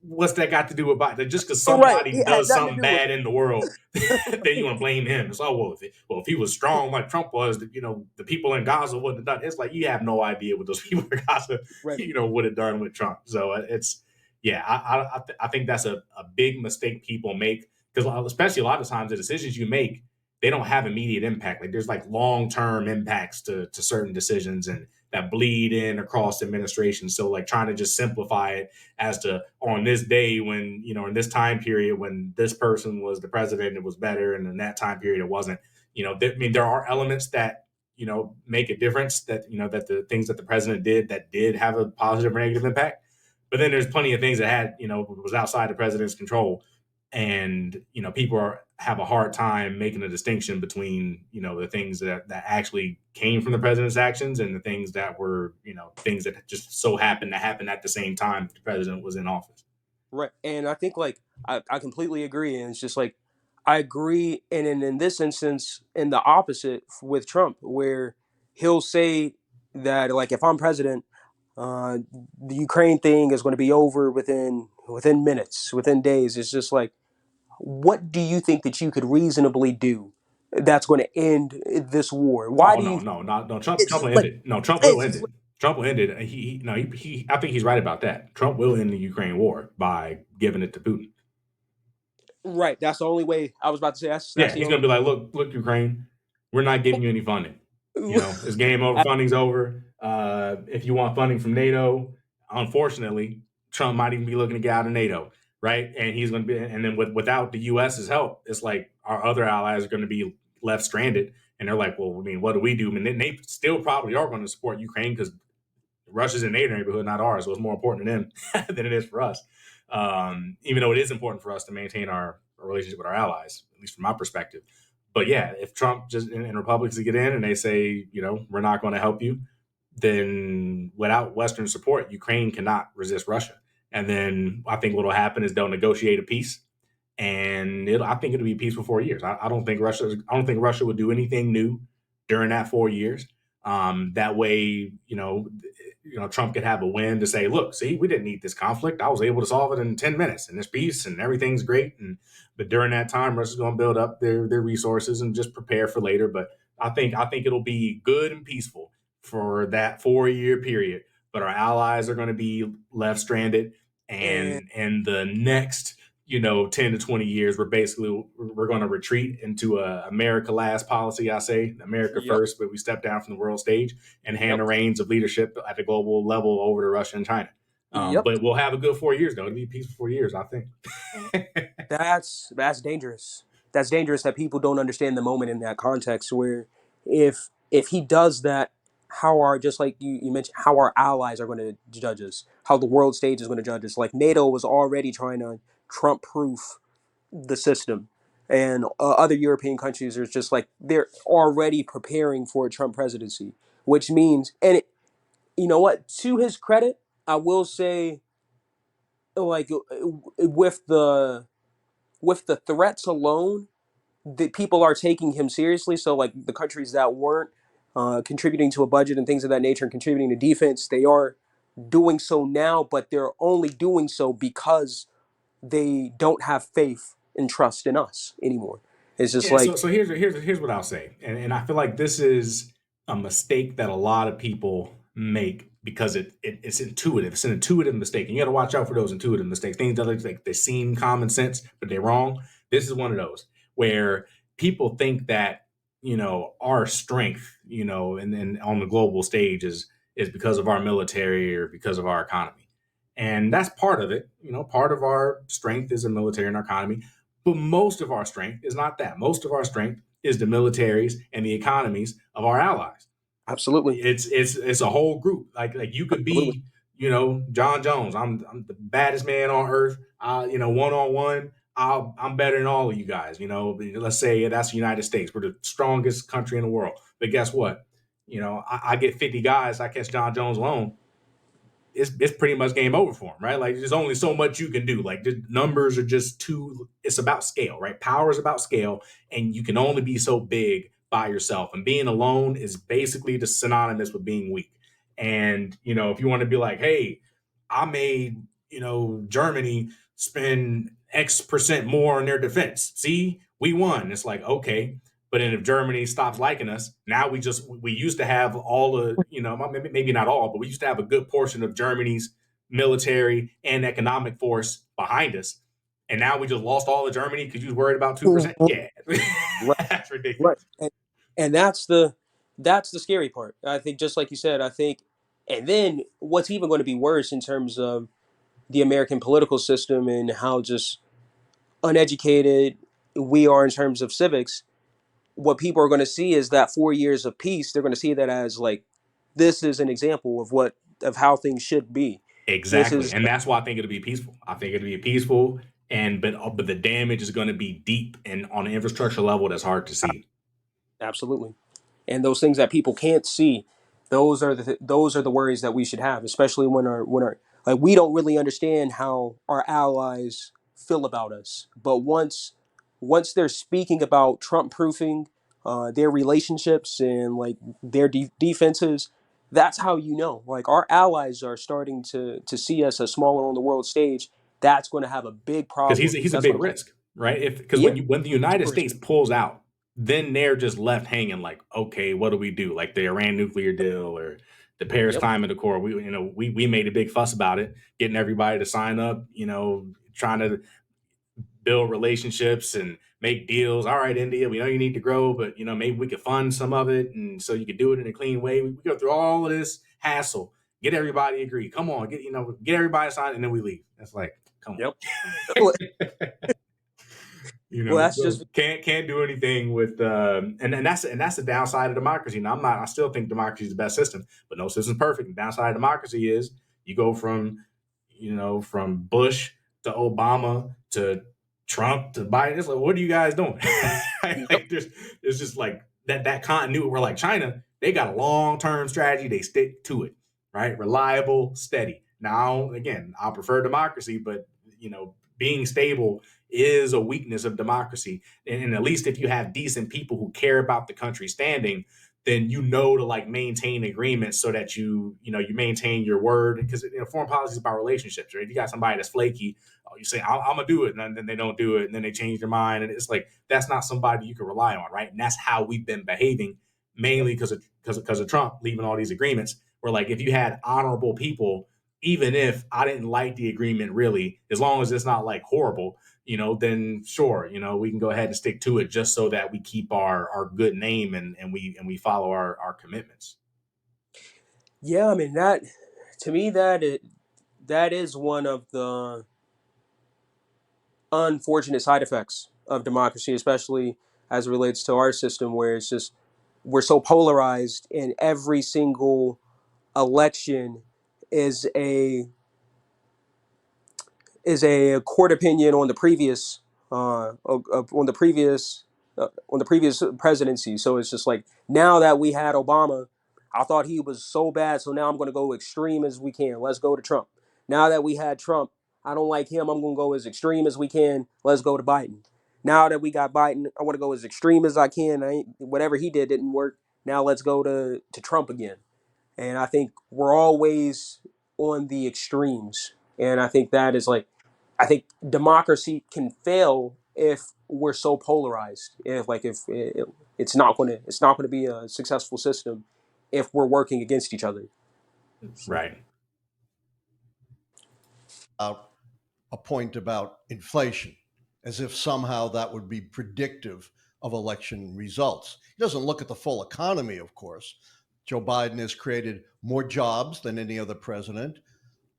what's that got to do with Biden? Just because Right. somebody It has does nothing to something do with bad in the world, then you want to blame him. It's if he was strong like Trump was, the people in Gaza wouldn't have done. It's like you have no idea what those people in Gaza, right. would have done with Trump. So I think that's a big mistake people make because especially a lot of times the decisions you make, they don't have immediate impact. Like there's like long term impacts to certain decisions and that bleed in across administrations. So like trying to just simplify it as to on this day when, in this time period when this person was the president, it was better. And in that time period, it wasn't, there are elements that, make a difference that, that the things that the president did that did have a positive or negative impact. But then there's plenty of things that had, was outside the president's control. And, people have a hard time making a distinction between, the things that actually came from the president's actions and the things that were, things that just so happened to happen at the same time the president was in office. Right. And I think like I completely agree. And it's just like I agree. And in this instance, in the opposite with Trump, where he'll say that like if I'm president, the Ukraine thing is going to be over within minutes, within days. It's just like, what do you think that you could reasonably do that's going to end this war? Why Oh do no, you? no, not no. Trump It's will like end it. No, Trump will it's end just it. Trump will end it. He I think he's right about that. Trump will end the Ukraine war by giving it to Putin. right. That's the only way. I was about to say that's Yeah, the he's only. gonna be like, look, Ukraine, we're not giving you any funding. It's game over. Funding's over. If you want funding from NATO, unfortunately, Trump might even be looking to get out of NATO, right? And he's going to be, and then without the U.S.'s help, it's like our other allies are going to be left stranded. And they're like, well, I mean, what do we do? I mean, they still probably are going to support Ukraine because Russia's in their neighborhood, not ours. So it's more important to them than it is for us. Even though it is important for us to maintain our relationship with our allies, at least from my perspective. But yeah, if Trump just and Republicans get in and they say, we're not going to help you, then without Western support, Ukraine cannot resist Russia. And then I think what will happen is they'll negotiate a peace, and I think it'll be peace for 4 years. I don't think Russia would do anything new during that 4 years. That way, Trump could have a win to say, look, see, we didn't need this conflict. I was able to solve it in 10 minutes and there's peace and everything's great. But during that time, Russia's going to build up their resources and just prepare for later. But I think it'll be good and peaceful for that 4 year period. But our allies are going to be left stranded. And And the next 10 to 20 years, we're going to retreat into a America last policy. I say America yep, first, but we step down from the world stage and hand yep, the reins of leadership at the global level over to Russia and China. yep. But we'll have a good 4 years, though. It'll be peaceful 4 years, I think. That's dangerous. That's dangerous that people don't understand the moment in that context. Where if he does that, how are just like you mentioned, how our allies are going to judge us, how the world stage is going to judge us. Like NATO was already trying to Trump-proof the system, and other European countries are just like they're already preparing for a Trump presidency, which means, and you know what? To his credit, I will say, like with the threats alone, the people are taking him seriously. So like the countries that weren't contributing to a budget and things of that nature and contributing to defense, they are doing so now, but they're only doing so because they don't have faith and trust in us anymore. It's just Yeah, like so here's what I'll say, and I feel like this is a mistake that a lot of people make because it's intuitive. It's an intuitive mistake, and you got to watch out for those intuitive mistakes. Things that look like they seem common sense, but they're wrong. This is one of those where people think that our strength, and on the global stage is because of our military or because of our economy. And that's part of it. Part of our strength is the military and our economy. But most of our strength is not that. Most of our strength is the militaries and the economies of our allies. Absolutely. It's a whole group. Like you could Absolutely. be, John Jones. I'm the baddest man on earth. One on one, I'm better than all of you guys. Let's say that's the United States. We're the strongest country in the world. But guess what? I get 50 guys. I catch John Jones alone. It's pretty much game over for him, right? Like there's only so much you can do. Like the numbers are just too. It's about scale, right? Power is about scale, and you can only be so big by yourself. And being alone is basically the synonymous with being weak. And if you want to be like, hey, I made Germany spend X% more on their defense. See, we won. It's like okay, but then if Germany stops liking us, now we used to have all the, maybe not all, but we used to have a good portion of Germany's military and economic force behind us. And now we just lost all of Germany because you was worried about 2%. Yeah. Right. That's Right. ridiculous. And that's the scary part. I think just like you said, I think, and then what's even going to be worse in terms of the American political system and how just uneducated we are in terms of civics, what people are going to see is that 4 years of peace. They're going to see that as like, this is an example of how things should be. This Exactly. is And that's why I think it'll be peaceful. I think it'll be peaceful. But the damage is going to be deep and on an infrastructure level that's hard to see. absolutely. And those things that people can't see, those are the worries that we should have, especially when our like, we don't really understand how our allies feel about us. But once they're speaking about Trump proofing their relationships and like their defenses, that's how you know. Like, our allies are starting to see us as smaller on the world stage. That's going to have a big Because problem. he's a That's big going to risk, right? If because yeah, when the United super States risky. pulls out, then they're just left hanging. Like, okay, what do we do? Like the Iran nuclear deal or the Paris Yep. Climate Accord. We made a big fuss about it, getting everybody to sign up. Trying to build relationships and make deals. All right, India, we know you need to grow, but maybe we could fund some of it, and so you could do it in a clean way. We go through all of this hassle, get everybody agree. Come on, get everybody signed, and then we leave. It's like, come Yep. on. Well, that's So just can't do anything with and that's the downside of democracy. Now I still think democracy is the best system, but no system's perfect. The downside of democracy is you go from Bush to Obama to Trump to Biden. It's like, what are you guys doing? yep. Like there's just like that continuity. We're like China, they got a long-term strategy, they stick to it, right? Reliable, steady. Now again, I prefer democracy, but being stable is a weakness of democracy. And at least if you have decent people who care about the country standing, then to like maintain agreements so that you maintain your word, because foreign policy is about relationships, right? If you got somebody that's flaky, you say I'm gonna do it, and then they don't do it, and then they change their mind, and it's like that's not somebody you can rely on, right? And that's how we've been behaving, mainly because of Trump leaving all these agreements. Where like if you had honorable people, even if I didn't like the agreement really, as long as it's not like horrible, then sure, we can go ahead and stick to it just so that we keep our good name and we follow our commitments. Yeah, I mean, that to me, that is one of the unfortunate side effects of democracy, especially as it relates to our system, where it's just we're so polarized, and every single election is a court opinion on the previous on the previous presidency. So it's just like, now that we had Obama, I thought he was so bad, so now I'm going to go extreme as we can. Let's go to Trump. Now that we had Trump, I don't like him. I'm going to go as extreme as we can. Let's go to Biden. Now that we got Biden, I want to go as extreme as I can. Whatever he did didn't work. Now let's go to Trump again. And I think we're always on the extremes. And I think that is like, I think democracy can fail if we're so polarized. If it's not going to be a successful system if we're working against each other. So, Right. A point about inflation, as if somehow that would be predictive of election results. He doesn't look at the full economy, of course. Joe Biden has created more jobs than any other president.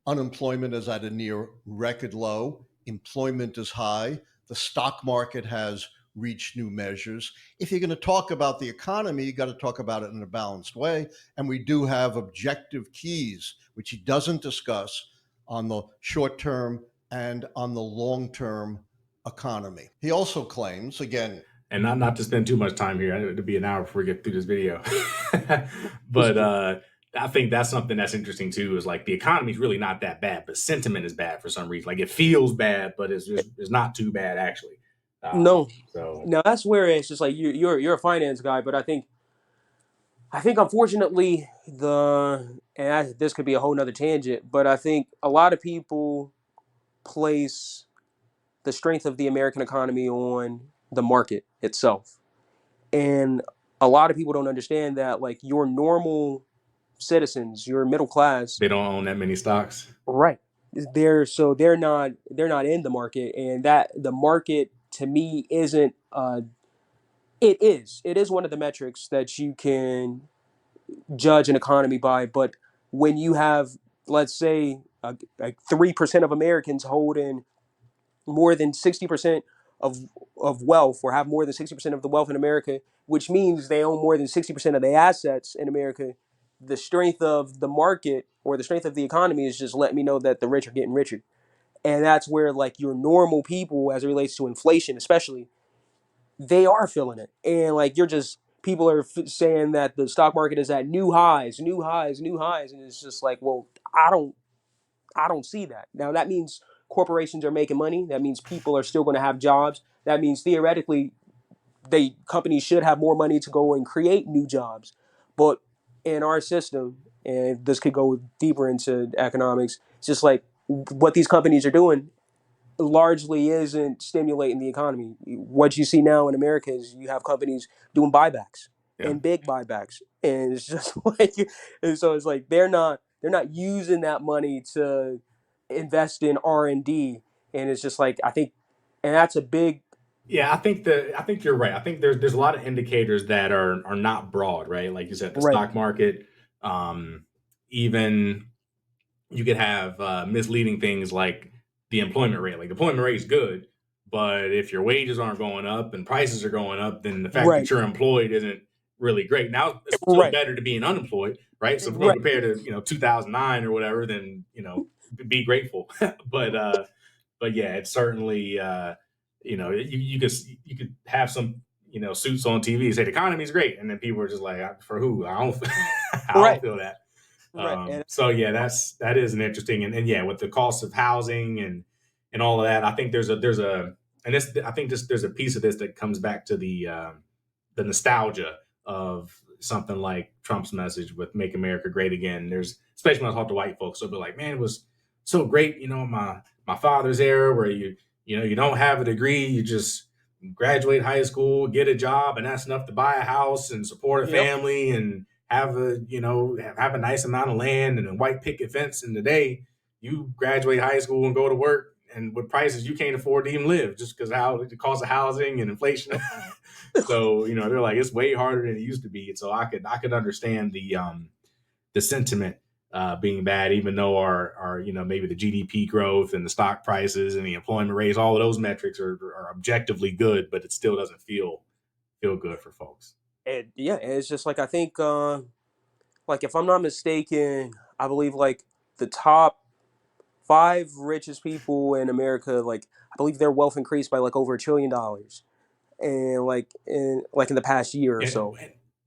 Unemployment is at a near record low. Employment is high. The stock market has reached new measures. If you're going to talk about the economy, you got to talk about it in a balanced way. And we do have objective keys, which he doesn't discuss on the short term and on the long term economy. He also claims, again, and not to spend too much time here. It'll be an hour before we get through this video. But I think that's something that's interesting too. Is like the economy's really not that bad, but sentiment is bad for some reason. Like it feels bad, but it's not too bad actually. No, So now that's where it's just like you're a finance guy, but I think unfortunately this could be a whole nother tangent, but I think a lot of people place the strength of the American economy on the market itself. And a lot of people don't understand that like your normal citizens, your middle class, they don't own that many stocks. right. They're not in the market, and that the market to me isn't it is one of the metrics that you can judge an economy by, but when you have, let's say, like 3% of Americans holding more than 60% of wealth, or have more than 60% of the wealth in America, which means they own more than 60% of the assets in America, the strength of the market or the strength of the economy is just letting me know that the rich are getting richer. And that's where like your normal people, as it relates to inflation especially, they are feeling it. And like you're just people are saying that the stock market is at new highs, new highs, new highs, and it's just like, well, I don't see that. Now that means corporations are making money. That means people are still going to have jobs. That means theoretically companies should have more money to go and create new jobs. But in our system, and this could go deeper into economics, it's just like what these companies are doing largely isn't stimulating the economy. What you see now in America is you have companies doing buybacks Yeah. and big buybacks, and it's just like, and so it's like they're not using that money to invest in R&D, and it's just like I think, and that's a big Yeah, I think you're right. I think there's a lot of indicators that are not broad, right? Like you said, the right, stock market, um, even you could have misleading things like the employment rate. Like the employment rate is good, but if your wages aren't going up and prices are going up, then the fact that right, you're employed isn't really great. Now it's still right, better to be unemployed, right? So if we're going right, to compare to 2009 or whatever, then be grateful. But yeah, it's certainly you could have some suits on TV and say the economy is great, and then people are just like, for who? I don't I don't right, feel that. right, and So yeah, that is an interesting, and yeah, with the cost of housing and all of that, I think there's a and this I think there's a piece of this that comes back to the nostalgia of something like Trump's message with "Make America Great Again." There's especially when I talk to white folks, they'll be like, "Man, it was so great, my father's era where you don't have a degree, you just graduate high school, get a job, and that's enough to buy a house and support a yep, family and have a nice amount of land and a white picket fence. And today, you graduate high school and go to work, and with prices you can't afford to even live just because how the cost of housing and inflation." So they're like, it's way harder than it used to be. And so I could understand the sentiment being bad, even though our maybe the GDP growth and the stock prices and the employment rates, all of those metrics are objectively good, but it still doesn't feel good for folks. and yeah, and it's just like I think, like if I'm not mistaken, I believe like the top five richest people in America, like I believe their wealth increased by like over $1 trillion, and like in the past year or And so.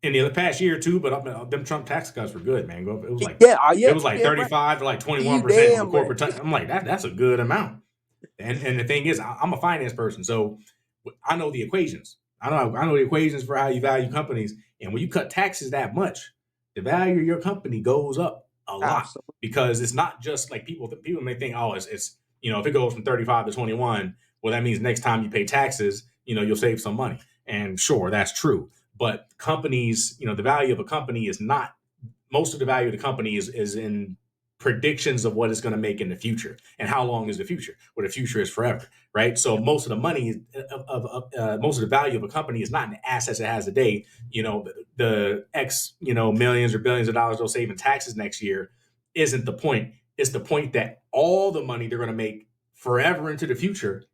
in the past year or two, but them Trump tax cuts were good, man. It was like Yeah, it yeah, was you like damn right. 35 to like You 21% on the damn right. corporate tax. I'm like that's a good amount. And the thing is, I'm a finance person, so I know the equations. I know the equations for how you value companies. And when you cut taxes that much, the value of your company goes up a lot Absolutely. because it's not just like people may think, oh, it's if it goes from 35 to 21, well, that means next time you pay taxes, you'll save some money. And sure, that's true. But companies, the value of a company is not most of the value of the company is in predictions of what it's going to make in the future and how long is the future. Well, the future is forever, right? So Yep. most of the money most of the value of a company is not in the assets it has today. The X millions or billions of dollars they'll save in taxes next year isn't the point. It's the point that all the money they're going to make forever into the future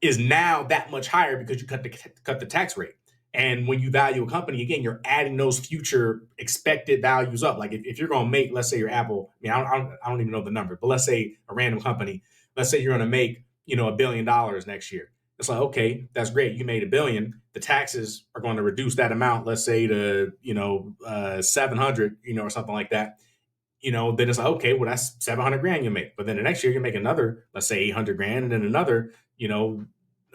is now that much higher because you cut the tax rate. And when you value a company, again, you're adding those future expected values up. Like if you're going to make, let's say your Apple, I mean, I don't even know the number, but let's say a random company, let's say you're going to make, $1 billion next year. It's like, okay, that's great. You made $1 billion. The taxes are going to reduce that amount, let's say to, 700, or something like that. Then it's like, okay, well, that's 700 grand you make. But then the next year you make another, let's say 800 grand, and then another, $1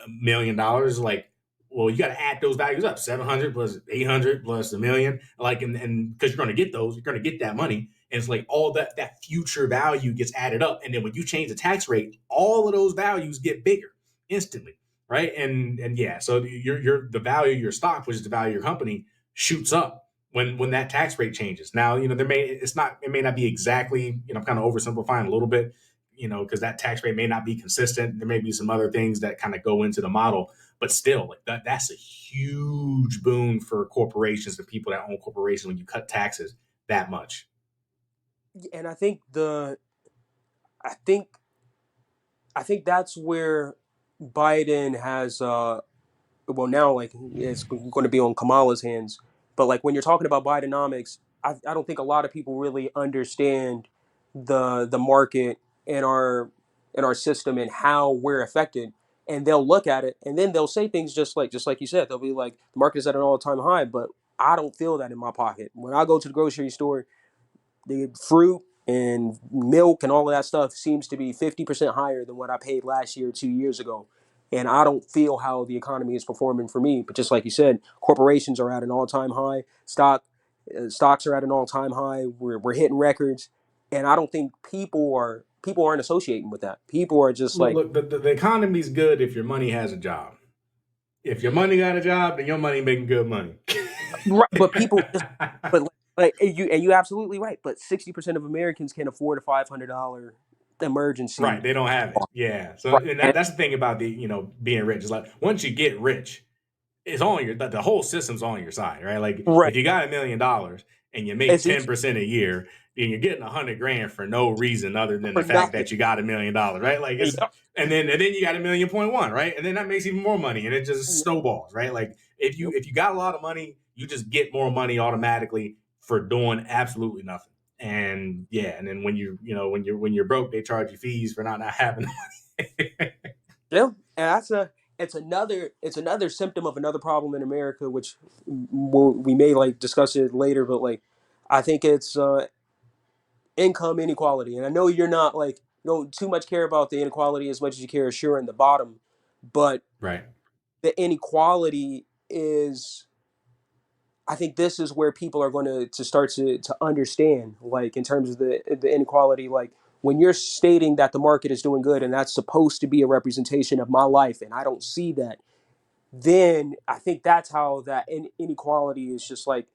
million. Like, well, you got to add those values up, 700 plus 800 plus a million. Like, and because you're going to get those, you're going to get that money. And it's like all that future value gets added up. And then when you change the tax rate, all of those values get bigger instantly. Right. And yeah, so the value of your stock, which is the value of your company, shoots up when that tax rate changes. Now, it may not be exactly, I'm kind of oversimplifying a little bit, because that tax rate may not be consistent. There may be some other things that kind of go into the model, but still, like that's a huge boon for corporations, the people that own corporations, when you cut taxes that much. And I think I think that's where Biden has well, now like it's going to be on Kamala's hands. But like when you're talking about Bidenomics, I don't think a lot of people really understand the market and our system and how we're affected. And they'll look at it and then they'll say things just like you said. They'll be like, the market is at an all-time high, but I don't feel that in my pocket. When I go to the grocery store, the fruit and milk and all of that stuff seems to be 50% higher than what I paid last year, 2 years ago. And I don't feel how the economy is performing for me. But just like you said, corporations are at an all-time high. Stocks are at an all-time high. We're hitting records, and I don't think people aren't associating with that. People are just like, Look, the economy's good if your money has a job. If your money got a job, then your money making good money. right, but people just, but like you're absolutely right. But 60% of Americans can't afford a $500 emergency. Right, they don't have it. Yeah, so Right. and that's the thing about being rich. It's like once you get rich, it's on the whole system's on your side, right? Like Right. if you got $1 million and you make It's 10% a year, then you're getting 100 grand for no reason other than for the fact nothing. that you got $1 million, right? Like it's Yep. and then you got 1.1 million, right? And then that makes even more money, and it just snowballs, right? Like if you got a lot of money, you just get more money automatically for doing absolutely nothing. And yeah, and then when when you're broke, they charge you fees for not having money. Yeah, and it's another symptom of another problem in America, which we may like discuss it later. But like, I think it's income inequality, and I know you're not like you don't too much care about the inequality as much as you care assuring the bottom, but Right. the inequality is. I think this is where people are going to start to understand, like in terms of the inequality, like when you're stating that the market is doing good and that's supposed to be a representation of my life, and I don't see that, then I think that's how that inequality is just like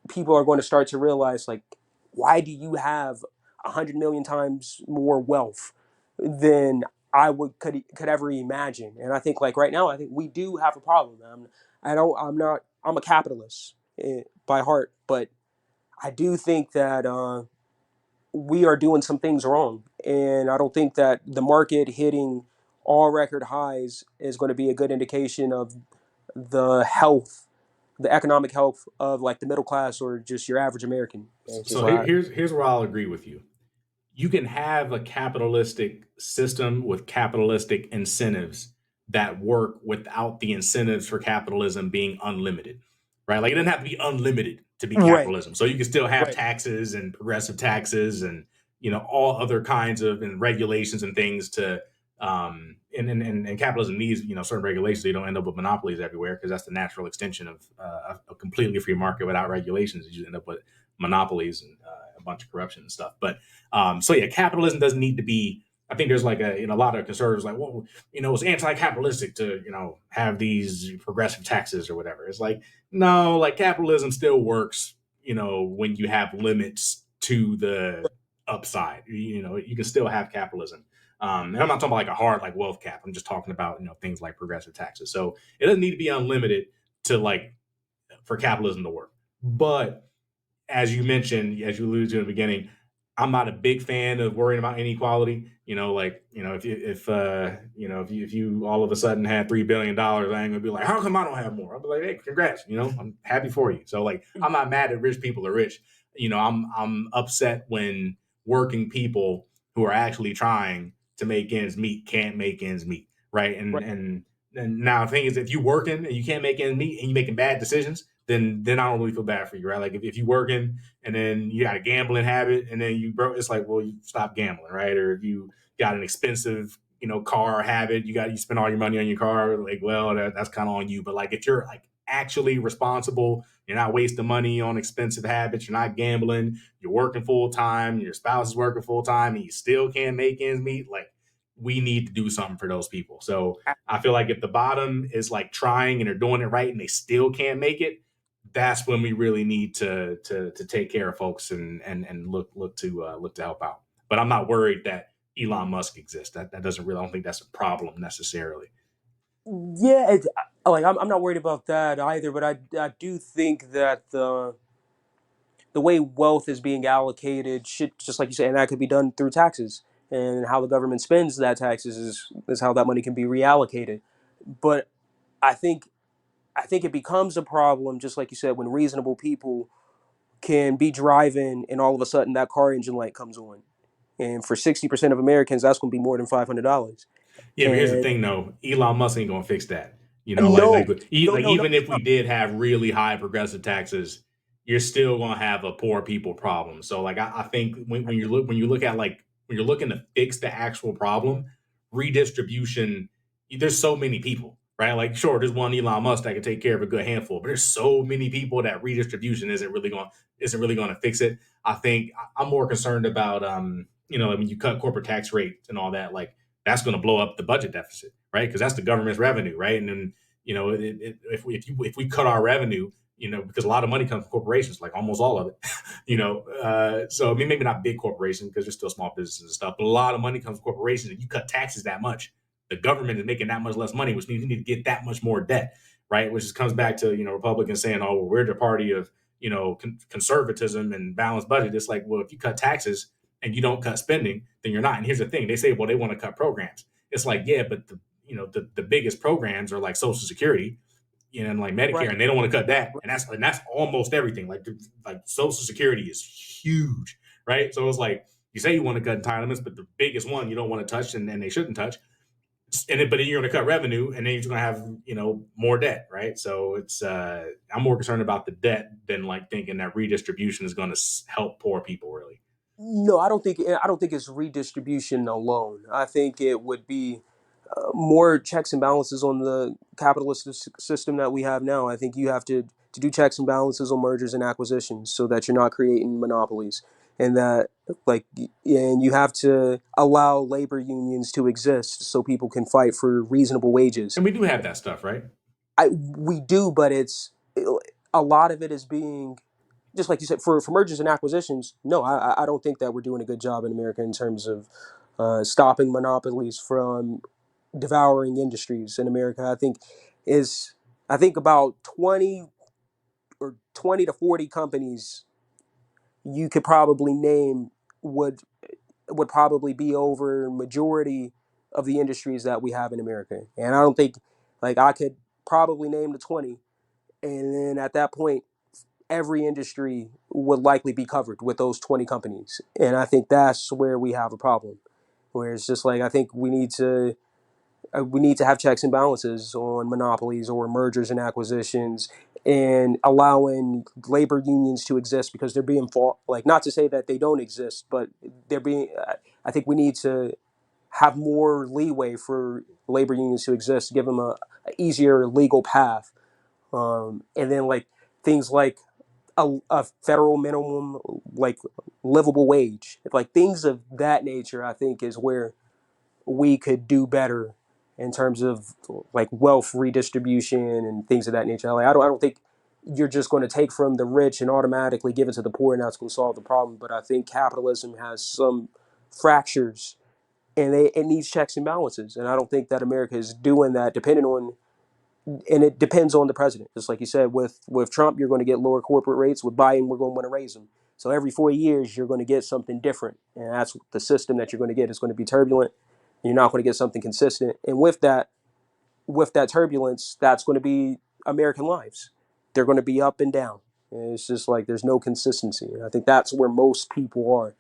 people are going to start to realize, like, why do you have 100 million times more wealth than I could ever imagine? And I think like right now, I think we do have a problem. I'm a capitalist by heart, but I do think that we are doing some things wrong, and I don't think that the market hitting all record highs is going to be a good indication of the health, the economic health of like the middle class or just your average American. It's just So like, here's where I'll agree with you. You can have a capitalistic system with capitalistic incentives that work without the incentives for capitalism being unlimited, right? Like it doesn't have to be unlimited to be right, capitalism. So you can still have right, taxes and progressive taxes and all other kinds of and regulations and things to and capitalism needs certain regulations so you don't end up with monopolies everywhere because that's the natural extension of a completely free market without regulations. You end up with monopolies and a bunch of corruption and stuff. But so yeah, capitalism doesn't need to be. I think there's like a lot of conservatives like, well, it's anti-capitalistic to have these progressive taxes or whatever. It's like no, like capitalism still works. When you have limits to the upside, you can still have capitalism. And I'm not talking about like a hard like wealth cap. I'm just talking about things like progressive taxes. So it doesn't need to be unlimited to like for capitalism to work. But as you mentioned, as you alluded to in the beginning, I'm not a big fan of worrying about inequality. If you all of a sudden had $3 billion, I ain't gonna be like, how come I don't have more? I'll be like, hey, congrats. I'm happy for you. So like, I'm not mad that rich people are rich. I'm upset when working people who are actually trying to make ends meet can't make ends meet, right? Right. And now the thing is, if you working and you can't make ends meet and you making bad decisions, then I don't really feel bad for you, right? Like if you working and then you got a gambling habit and then you broke, it's like, well, you stop gambling, right? Or if you got an expensive, car habit, you spend all your money on your car, like, well, that's kind of on you. But like if you're like actually responsible, you're not wasting money on expensive habits, you're not gambling, you're working full time, your spouse is working full time, and you still can't make ends meet, like we need to do something for those people. So I feel like if the bottom is like trying and they're doing it right and they still can't make it, that's when we really need to take care of folks and look to help out. But I'm not worried that Elon Musk exists. That doesn't really. I don't think that's a problem necessarily. Yeah, like I'm not worried about that either, but I do think that the way wealth is being allocated should, just like you said, and that could be done through taxes, and how the government spends that taxes is how that money can be reallocated. But I think I think it becomes a problem, just like you said, when reasonable people can be driving and all of a sudden that car engine light comes on. And for 60% of Americans, that's going to be more than $500. Yeah, but here's the And thing, though. Elon Musk ain't gonna fix that. no, no, no, no, Even if no. we did have really high progressive taxes, you're still gonna have a poor people problem. So, like, I think when you look at like when you're looking to fix the actual problem, redistribution. There's so many people, right? Like, sure, there's one Elon Musk that can take care of a good handful, but there's so many people that redistribution isn't really going to fix it. I think I'm more concerned about when you cut corporate tax rates and all that, like that's going to blow up the budget deficit, right? Because that's the government's revenue, right? And then if we cut our revenue, because a lot of money comes from corporations, like almost all of it, so I mean maybe not big corporations because there's still small businesses and stuff, but a lot of money comes from corporations, and you cut taxes that much, the government is making that much less money, which means you need to get that much more debt, right? Which just comes back to Republicans saying, "Oh, well, we're the party of conservatism and balanced budget." It's like, well, if you cut taxes and you don't cut spending, then you're not. And here's the thing: they say, well, they want to cut programs. It's like, yeah, but the biggest programs are like Social Security, and like Medicare, Right. and they don't want to cut that. And that's almost everything. Like Social Security is huge, right? So it's like you say you want to cut entitlements, but the biggest one you don't want to touch, and they shouldn't touch. But then you're going to cut revenue, and then you're going to have more debt, right? So it's I'm more concerned about the debt than like thinking that redistribution is going to help poor people really. No, I don't think it's redistribution alone. I think it would be more checks and balances on the capitalist system that we have now. I think you have to do checks and balances on mergers and acquisitions so that you're not creating monopolies, and that and you have to allow labor unions to exist so people can fight for reasonable wages. And we do have that stuff, right? We do, but a lot of it is being, just like you said, for mergers and acquisitions. No, I don't think that we're doing a good job in America in terms of stopping monopolies from devouring industries in America. Is I think about 20 to 40 companies you could probably name would would probably be over majority of the industries that we have in America. And I don't think, like, I could probably name the 20, and then at that point every industry would likely be covered with those 20 companies. And I think that's where we have a problem. Where it's just like, I think we need to have checks and balances on monopolies or mergers and acquisitions, and allowing labor unions to exist because they're being fought. Like, not to say that they don't exist, but they're being. I think we need to have more leeway for labor unions to exist, give them a easier legal path, and then like things like a federal minimum, like livable wage, like things of that nature. I think is where we could do better in terms of like wealth redistribution and things of that nature. Like, I don't think you're just going to take from the rich and automatically give it to the poor and that's going to solve the problem. But I think capitalism has some fractures, and it needs checks and balances. And I don't think that America is doing that, depending on and it depends on the president. Just like you said, with Trump, you're going to get lower corporate rates. With Biden, we're going to want to raise them. So every 4 years, you're going to get something different, and that's the system that you're going to get. It's going to be turbulent. You're not going to get something consistent, and with that turbulence, that's going to be American lives. They're going to be up and down. And it's just like there's no consistency, and I think that's where most people are.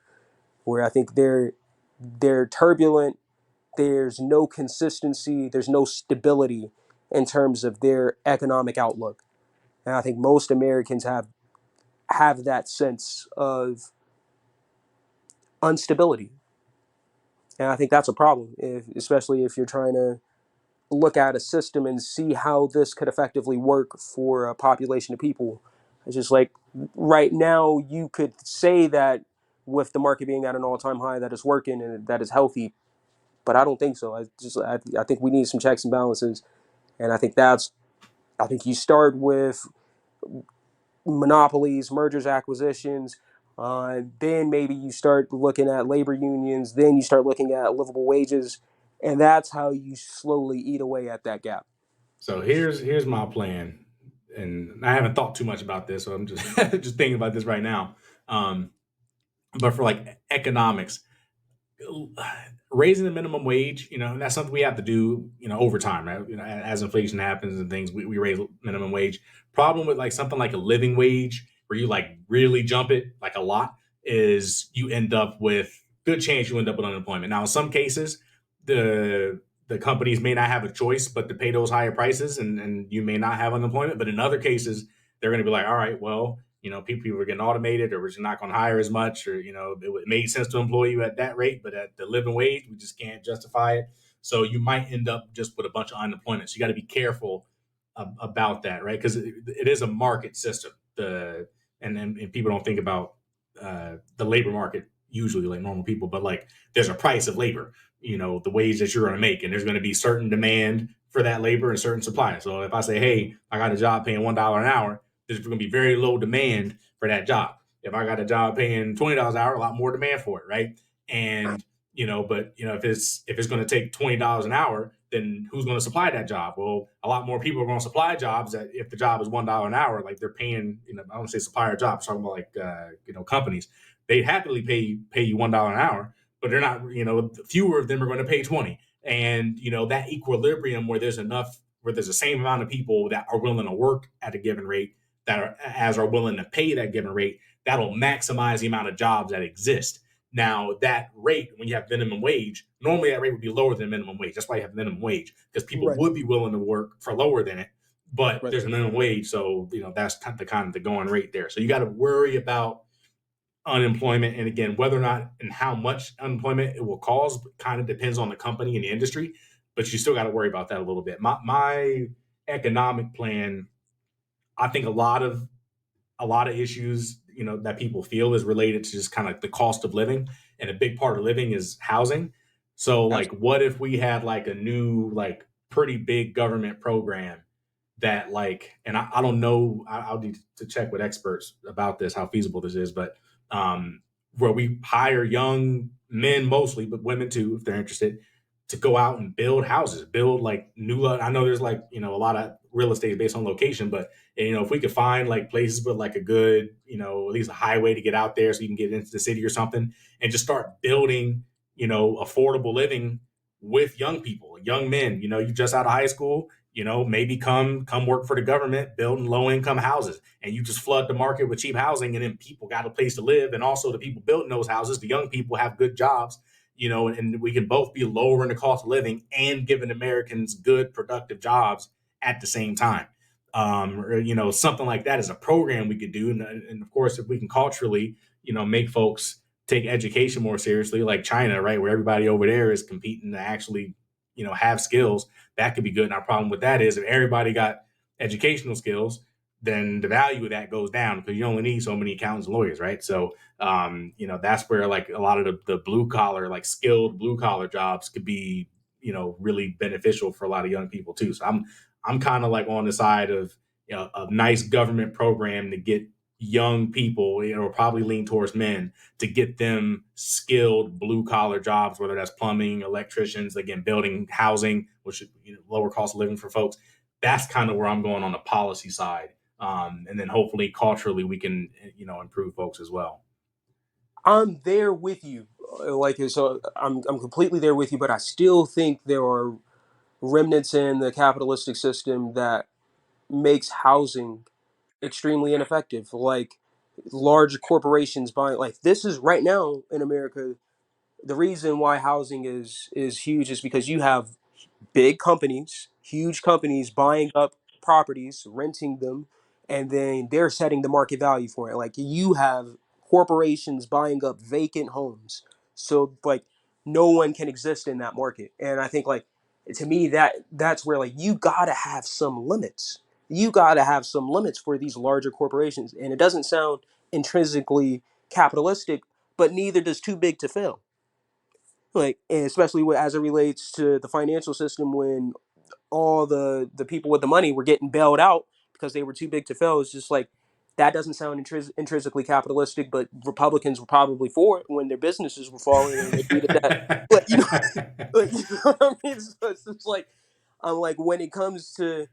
Where I think they're turbulent. There's no consistency. There's no stability in terms of their economic outlook. And I think most Americans have that sense of instability. And I think that's a problem, especially if you're trying to look at a system and see how this could effectively work for a population of people. It's just like right now, you could say that with the market being at an all-time high, that it's working and that is healthy, but I don't think so. I think we need some checks and balances, and I think you start with monopolies, mergers, acquisitions. Then maybe you start looking at labor unions. Then you start looking at livable wages, and that's how you slowly eat away at that gap. So here's my plan, and I haven't thought too much about this, so I'm just just thinking about this right now. Um, but for like economics, raising the minimum wage, that's something we have to do, over time, right? As inflation happens and things, we raise minimum wage. Problem with like something like a living wage, where you like really jump it like a lot, is you end up with good chance you end up with unemployment. Now, in some cases, the companies may not have a choice but to pay those higher prices, and you may not have unemployment. But in other cases, they're going to be like, all right, well, people are getting automated, or we're just not going to hire as much, or, it made sense to employ you at that rate, but at the living wage, we just can't justify it. So you might end up just with a bunch of unemployment. So you got to be careful about that, right? Because it is a market system. And people don't think about the labor market usually like normal people, but like there's a price of labor, the wage that you're going to make, and there's going to be certain demand for that labor and certain supply. So if I say, hey, I got a job paying $1 an hour, there's going to be very low demand for that job. If I got a job paying $20 an hour, a lot more demand for it, right? And if it's going to take $20 an hour, then who's going to supply that job? Well, a lot more people are going to supply jobs that if the job is $1 an hour, like they're paying, I don't say supplier jobs, I'm talking about like companies. They happily pay you $1 an hour, but they're not, fewer of them are going to pay 20. And that equilibrium where there's the same amount of people that are willing to work at a given rate that are willing to pay that given rate, that'll maximize the amount of jobs that exist. Now, that rate, when you have minimum wage, normally that rate would be lower than minimum wage. That's why you have minimum wage, because people Right. would be willing to work for lower than it, but Right. there's a minimum wage, so that's kind of the going rate there. So you got to worry about unemployment, and again, whether or not and how much unemployment it will cause kind of depends on the company and the industry, but you still got to worry about that a little bit. My economic plan, I think a lot of issues, that people feel is related to just kind of the cost of living, and a big part of living is housing. So like, Absolutely. what if we had like a new, like pretty big government program that like, and I don't know, I'll need to check with experts about this, how feasible this is, but um, where we hire young men mostly, but women too, if they're interested, to go out and build houses, build like new. I know there's like a lot of real estate based on location, but if we could find like places with like a good, at least a highway to get out there so you can get into the city or something, and just start building, affordable living with young people, young men, you just out of high school, maybe come work for the government building low income houses, and you just flood the market with cheap housing, and then people got a place to live, and also the people building those houses, the young people have good jobs, and we can both be lowering the cost of living and giving Americans good productive jobs at the same time. Or something like that is a program we could do, and of course, if we can culturally, make folks take education more seriously, like China, right, where everybody over there is competing to actually, have skills, that could be good. And our problem with that is if everybody got educational skills, then the value of that goes down because you only need so many accountants and lawyers, right? So, that's where like a lot of the blue collar, like skilled blue collar jobs could be, really beneficial for a lot of young people too. So I'm kind of like on the side of a nice government program to get young people, probably lean towards men, to get them skilled blue collar jobs, whether that's plumbing, electricians, again, building, housing, which lower cost of living for folks. that's kind of where I'm going on the policy side. And then hopefully culturally we can, improve folks as well. I'm there with you. Like so, I'm completely there with you. But I still think there are remnants in the capitalistic system that makes housing extremely ineffective. Like large corporations buying. Like this is right now in America. The reason why housing is huge is because you have big companies, huge companies buying up properties, renting them, and then they're setting the market value for it. Like you have corporations buying up vacant homes. So like no one can exist in that market. And I think like to me that's where like you gotta have some limits. You gotta have some limits for these larger corporations. And it doesn't sound intrinsically capitalistic, but neither does too big to fail. Like, and especially as it relates to the financial system, when all the people with the money were getting bailed out because they were too big to fail. It's just like that doesn't sound intrinsically capitalistic, but Republicans were probably for it when their businesses were falling and they needed that. Like like, you know what I mean? So it's just like I'm like when it comes to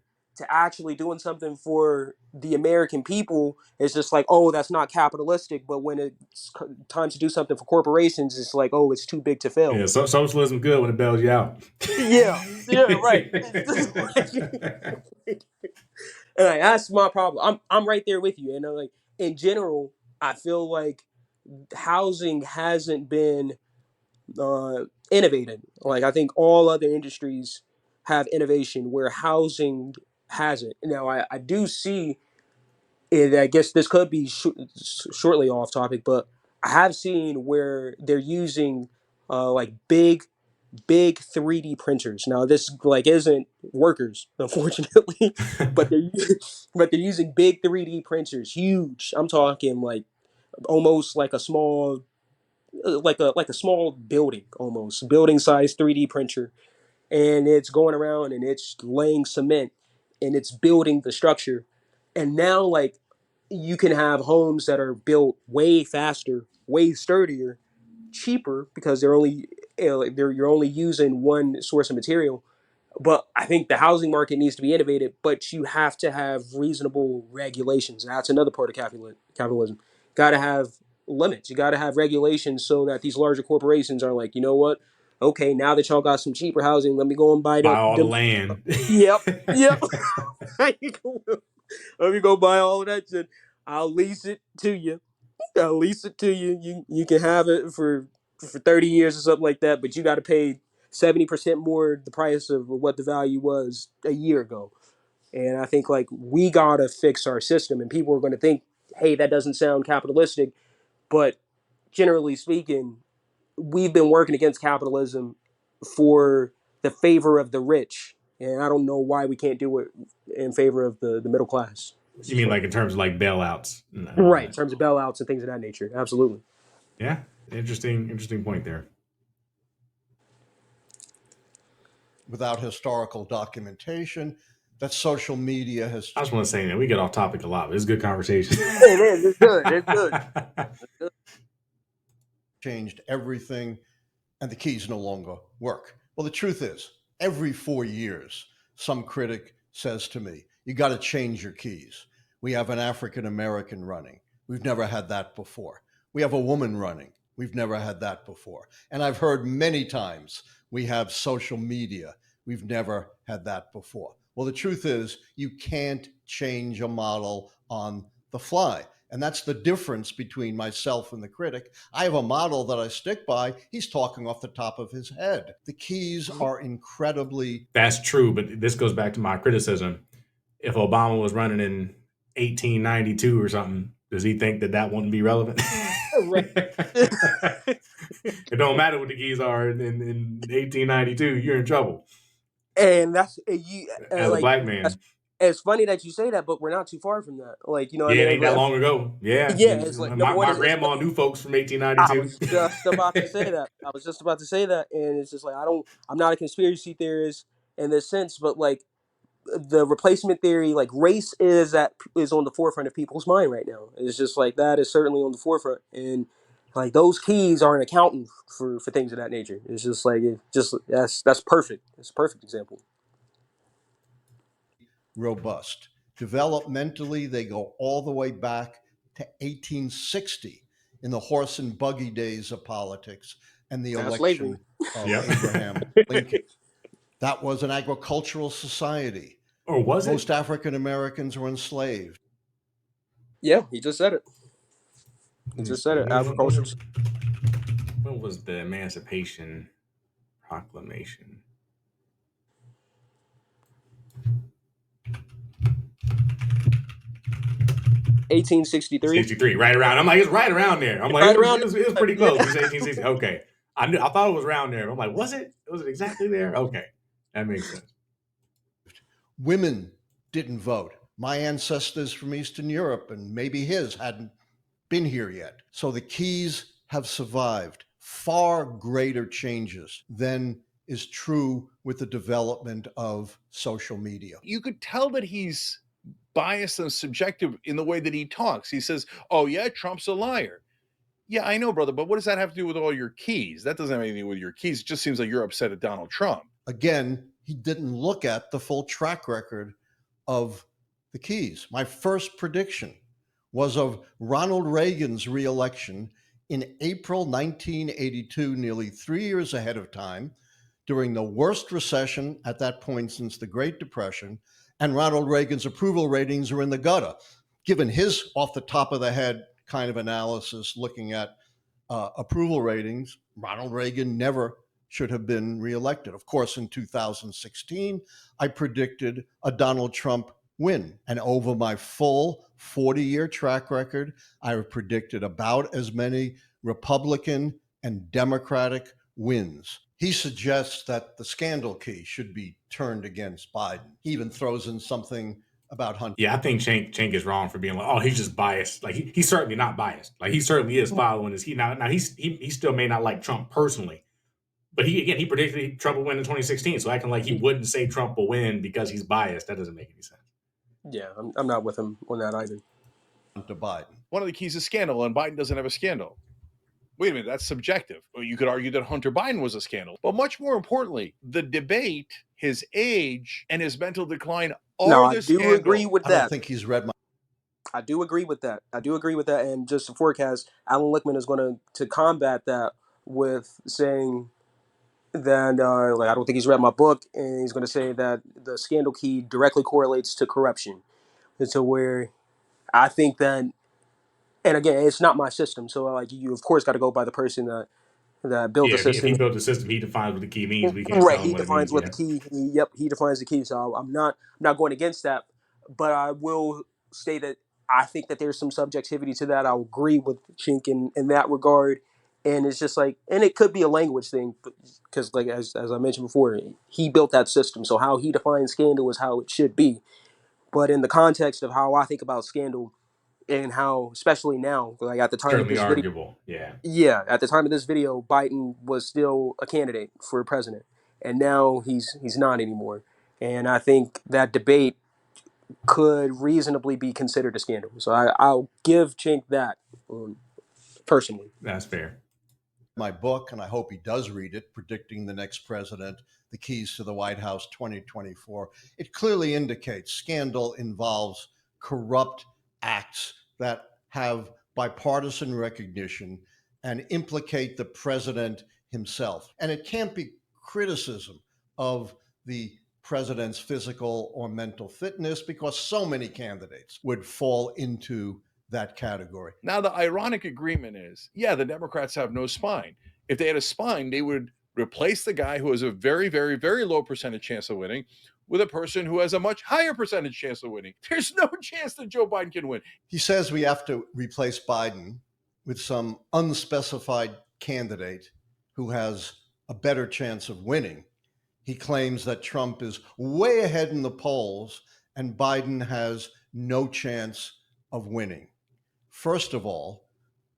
actually doing something for the American people, it's just like, oh, that's not capitalistic. But when it's time to do something for corporations, it's like, oh, it's too big to fail. Yeah, so socialism good when it bails you out. Yeah, yeah, right. It's just like, and like, that's my problem. I'm right there with you. And like in general, I feel like housing hasn't been innovated. Like I think all other industries have innovation where housing hasn't. Now I do see it. I guess this could be shortly off topic, but I have seen where they're using like big 3D printers. Now this like isn't workers, unfortunately, but they're using big 3D printers, huge. I'm talking like almost like a small like a small building, almost building size 3D printer, and it's going around and it's laying cement and it's building the structure. And now like you can have homes that are built way faster, way sturdier, cheaper because you're only using one source of material. But I think the housing market needs to be innovated, but you have to have reasonable regulations. That's another part of capitalism. Got to have limits. You got to have regulations so that these larger corporations are like, you know what? Okay, now that y'all got some cheaper housing, let me go and buy Buy them. all the land. Yep, yep. Let me go buy all of that shit. I'll lease it to you. I'll lease it to you. You can have it for 30 years or something like that, but you got to pay 70% more the price of what the value was a year ago. And I think like we gotta fix our system, and people are going to think, hey, that doesn't sound capitalistic, but generally speaking, we've been working against capitalism for the favor of the rich, and I don't know why we can't do it in favor of the middle class. It's You just mean like like in terms of like bailouts and all right in that? terms of bailouts and things of that nature. Absolutely. Yeah, interesting point there. Without historical documentation, that social media has I just want to say that we get off topic a lot, but it's a good conversation. It is. It's good. It's good. changed everything, and the keys no longer work. Well, the truth is, every 4 years, some critic says to me, you got to change your keys. We have an African American running. We've never had that before. We have a woman running. We've never had that before. And I've heard many times we have social media. We've never had that before. Well, the truth is, you can't change a model on the fly. And that's the difference between myself and the critic. I have a model that I stick by. He's talking off the top of his head. The keys are incredibly. That's true, but this goes back to my criticism. If Obama was running in 1892 or something, does he think that that wouldn't be relevant? Right. It don't matter what the keys are in 1892. You're in trouble And that's you as a like black that's man. it's funny that you say that, but we're not too far from that. Like you know what I Yeah, it mean? ain't that long ago. Yeah, Yeah, it's like number one my is it's grandma knew folks from I 1892. was just about to say that. I was just about to say that, and it's just like I'm not a conspiracy theorist in this sense, but like the replacement theory, like race is on the forefront of people's mind right now. It's just like that is certainly on the forefront, and like those keys aren't accounting for things of that nature. It's just like that's perfect. It's a perfect example. robust. Developmentally, they go all the way back to 1860 in the horse and buggy days of politics and the That's election slavery. of Yep. Abraham Lincoln. That was an agricultural society. Or was it? Most African Americans were enslaved. Yeah, he just said it. He Let me just see. said it. Agriculture. When was the Emancipation Proclamation? 1863. 63, right around. I'm like, it's right around there. I'm like, Right it was, around it was, it was pretty yeah. close. It's 1860. Okay. I thought it was around there. I'm like, was it? Was it exactly there? Okay. That makes sense. Women didn't vote. My ancestors from Eastern Europe and maybe his hadn't been here yet. So the Keys have survived far greater changes than is true with the development of social media. You could tell that he's biased and subjective in the way that he talks. He says, oh, yeah, Trump's a liar. Yeah, I know, brother, but what does that have to do with all your keys? That doesn't have anything to do with your keys. It just seems like you're upset at Donald Trump. Again, he didn't look at the full track record of the Keys. My first prediction was of Ronald Reagan's reelection in April 1982, nearly 3 years ahead of time, during the worst recession at that point since the Great Depression, and Ronald Reagan's approval ratings are in the gutter. Given his off the top of the head kind of analysis looking at approval ratings, Ronald Reagan never should have been reelected. Of course, in 2016, I predicted a Donald Trump win. And over my full 40-year track record, I have predicted about as many Republican and Democratic wins. He suggests that the scandal key should be turned against Biden. He even throws in something about Hunter. Yeah, I think Cenk is wrong for being like, oh, he's just biased. Like he's certainly not biased. Like he certainly is following his. Now he still may not like Trump personally, but he predicted Trump would win in 2016. So acting like he wouldn't say Trump will win because he's biased, that doesn't make any sense. Yeah, I'm not with him on that either. To Biden. One of the keys is scandal, and Biden doesn't have a scandal. Wait a minute, that's subjective. Well, you could argue that Hunter Biden was a scandal. But much more importantly, the debate, his age, and his mental decline are the scandal. I do agree with I that. don't think he's read my. I do agree with that. And just to forecast, Alan Lichtman is going to combat that with saying that I don't think he's read my book, and he's going to say that the scandal key directly correlates to corruption. And so where I think that, and again, it's not my system, so like you of course got to go by the person that built the Yeah, if he system. built the system, he defines what the key means. We can't Right, tell him he what it defines means. what Yeah. the key. He defines the key. So I'm not going against that, but I will say that I think that there's some subjectivity to that. I'll agree with Chink in that regard, and it's just like, and it could be a language thing because, like as I mentioned before, he built that system. So how he defines scandal is how it should be. But in the context of how I think about scandal and how, especially now, like at the time of Certainly this video. arguable. Yeah. Yeah, at the time of this video, Biden was still a candidate for president, and now he's not anymore. And I think that debate could reasonably be considered a scandal. So I'll give Chink that personally. That's fair. My book, and I hope he does read it, Predicting the Next President, The Keys to the White House 2024. It clearly indicates scandal involves corrupt acts that have bipartisan recognition and implicate the president himself. And it can't be criticism of the president's physical or mental fitness because so many candidates would fall into that category. Now, the ironic agreement is, yeah, the Democrats have no spine. If they had a spine, they would replace the guy who has a very, very, very low percentage chance of winning with a person who has a much higher percentage chance of winning. There's no chance that Joe Biden can win. He says we have to replace Biden with some unspecified candidate who has a better chance of winning. He claims that Trump is way ahead in the polls and Biden has no chance of winning. First of all,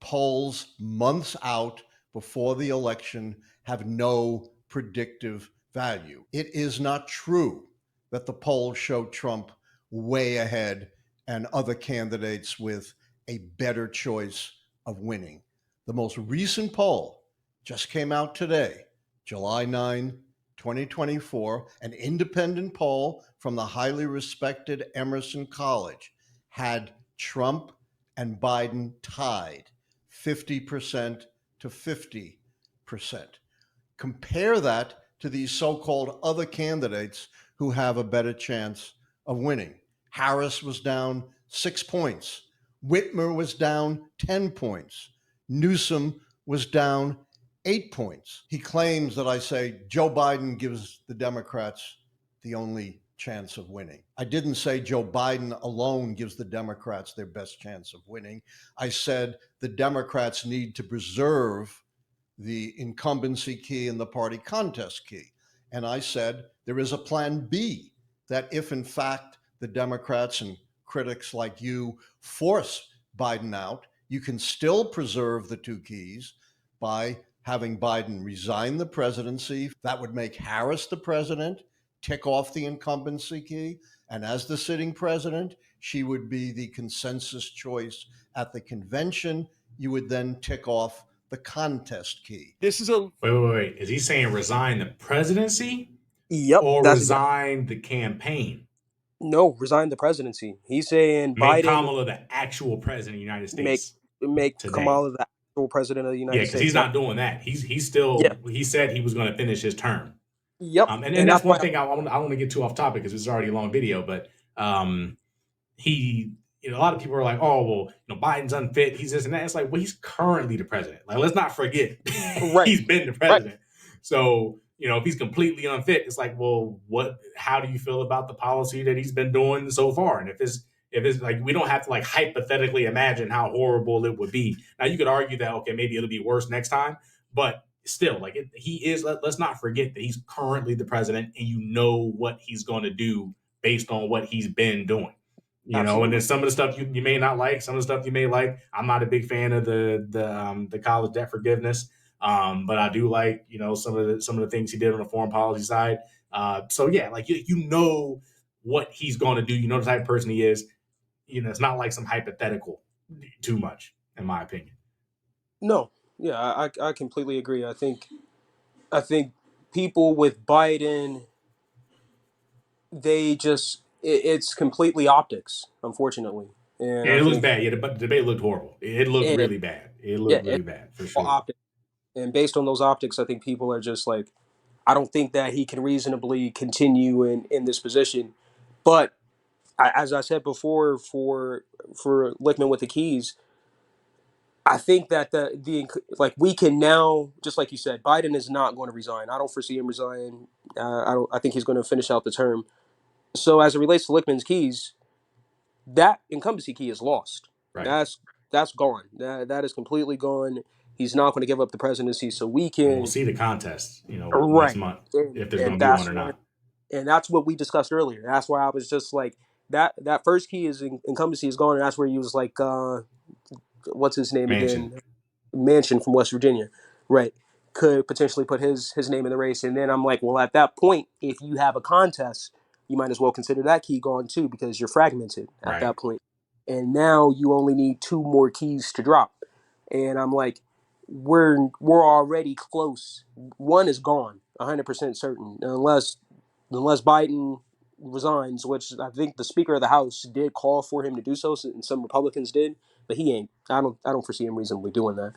polls months out before the election have no predictive value. It is not true that the polls show Trump way ahead and other candidates with a better choice of winning. The most recent poll just came out today, July 9, 2024, an independent poll from the highly respected Emerson College had Trump and Biden tied 50% to 50%. Compare that to these so-called other candidates who have a better chance of winning. Harris was down 6 points. Whitmer was down 10 points. Newsom was down 8 points. He claims that I say Joe Biden gives the Democrats the only chance of winning. I didn't say Joe Biden alone gives the Democrats their best chance of winning. I said the Democrats need to preserve the incumbency key and the party contest key. And I said there is a plan B, that if in fact the Democrats and critics like you force Biden out, you can still preserve the two keys by having Biden resign the presidency. That would make Harris the president, tick off the incumbency key, and as the sitting president, she would be the consensus choice at the convention. You would then tick off the contest key. This is a Wait. Is he saying resign the presidency Yep, or that's exactly. resign the campaign? No, resign the presidency. He's saying Make Biden Kamala the actual president of the United make States today. Kamala the actual president of the Yeah, United because he's States. not doing that. He's Yeah. still, he said he was going to finish his term. Yep. And And that's that's why one thing I want to get too off topic because it's already a long video, but he, a lot of people are like, oh, well, Biden's unfit. He's this and that. It's like, well, he's currently the president. Like, let's not forget right. he's been the president. So, if he's completely unfit, it's like, well, how do you feel about the policy that he's been doing so far? And if it's like, we don't have to like hypothetically imagine how horrible it would be. Now you could argue that, okay, maybe it'll be worse next time, but still, like he is, let's not forget that he's currently the president and what he's going to do based on what he's been doing. And then some of the stuff you may not like, some of the stuff you may like. I'm not a big fan of the college debt forgiveness, but I do like some of the things he did on the foreign policy side. So yeah, like what he's going to do. The type of person he is. It's not like some hypothetical too much, in my opinion. No, yeah, I completely agree. I think people with Biden, they just it's completely optics, unfortunately. And Yeah, I it looks think bad. Yeah, the debate looked horrible. It looked it, really bad. It yeah, looked really it's bad for all sure. optics. And based on those optics, I think people are just like, I don't think that he can reasonably continue in this position. But as I said before, for Lichtman with the keys, I think that the like we can now, just like you said, Biden is not going to resign. I don't foresee him resign. I don't. I think he's going to finish out the term. So as it relates to Lichtman's keys, that incumbency key is lost. Right. That's gone. That is completely gone. He's not going to give up the presidency, so we And we'll can. see the contest, next Right. month, And, if there's and going to be one that's or why, not. and that's what we discussed earlier. That's why I was just like that first key is incumbency is gone, and that's where he was like, what's his name Mansion. again? Manchin from West Virginia, right? Could potentially put his name in the race, and then I'm like, well, at that point, if you have a contest, you might as well consider that key gone too because you're fragmented at Right. that point, and now you only need two more keys to drop, and I'm like, we're already close. One is gone, 100% certain, unless Biden resigns, which I think the Speaker of the House did call for him to do so, and some Republicans did, but he ain't. I don't foresee him reasonably doing that.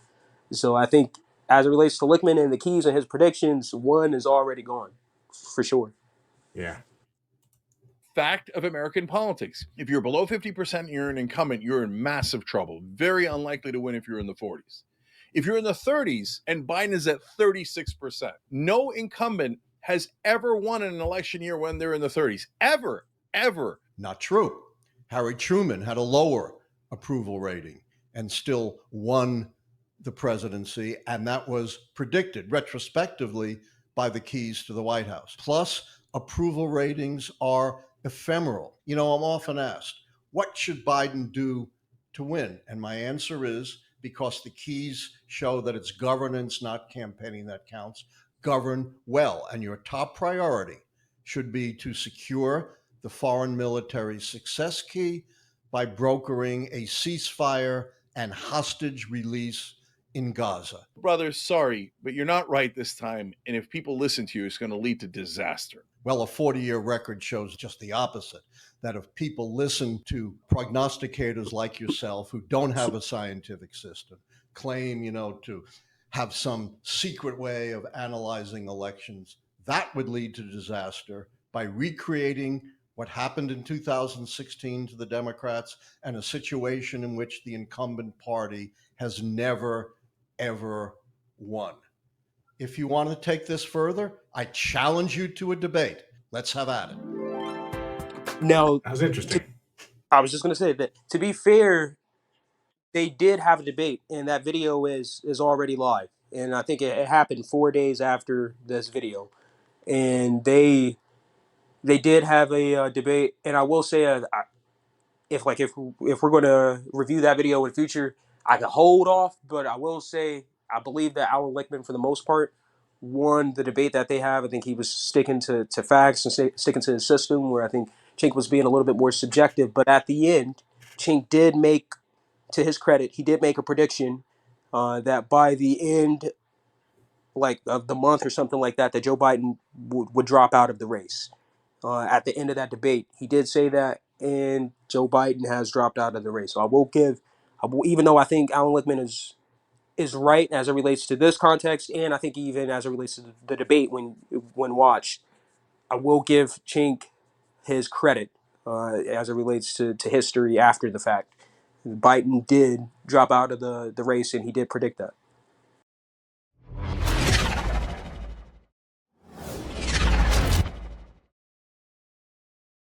So I think as it relates to Lichtman and the keys and his predictions, one is already gone for sure. Yeah. Fact of American politics. If you're below 50% and you're an incumbent, you're in massive trouble. Very unlikely to win if you're in the 40s. If you're in the 30s and Biden is at 36%, no incumbent has ever won in an election year when they're in the 30s. Ever. Not true. Harry Truman had a lower approval rating and still won the presidency, and that was predicted retrospectively by the keys to the White House. Plus, approval ratings are ephemeral. I'm often asked, what should Biden do to win? And my answer is because the keys show that it's governance, not campaigning, that counts. Govern well, and your top priority should be to secure the foreign military success key by brokering a ceasefire and hostage release in Gaza. Brother, sorry, but you're not right this time. And if people listen to you, it's going to lead to disaster. Well, a 40-year record shows just the opposite, that if people listen to prognosticators like yourself who don't have a scientific system, claim, to have some secret way of analyzing elections, that would lead to disaster by recreating what happened in 2016 to the Democrats and a situation in which the incumbent party has never, ever won. If you want to take this further, I challenge you to a debate. Let's have at it. Now, That was interesting. I was just going to say that, to be fair, they did have a debate, and that video is already live. And I think it happened 4 days after this video. And they did have a debate. And I will say, if we're going to review that video in the future, I can hold off. But I will say, I believe that Alan Lichtman, for the most part, won the debate that they have. I think he was sticking to facts and sticking to his system, where I think Chink was being a little bit more subjective. But at the end, Chink did make, to his credit, he did make a prediction that by the end, like of the month or something like that, that Joe Biden would drop out of the race. At the end of that debate, he did say that, and Joe Biden has dropped out of the race. So even though I think Alan Lichtman is right as it relates to this context, and I think even as it relates to the debate when watched, I will give Chink his credit as it relates to history after the fact. Biden did drop out of the race, and he did predict that.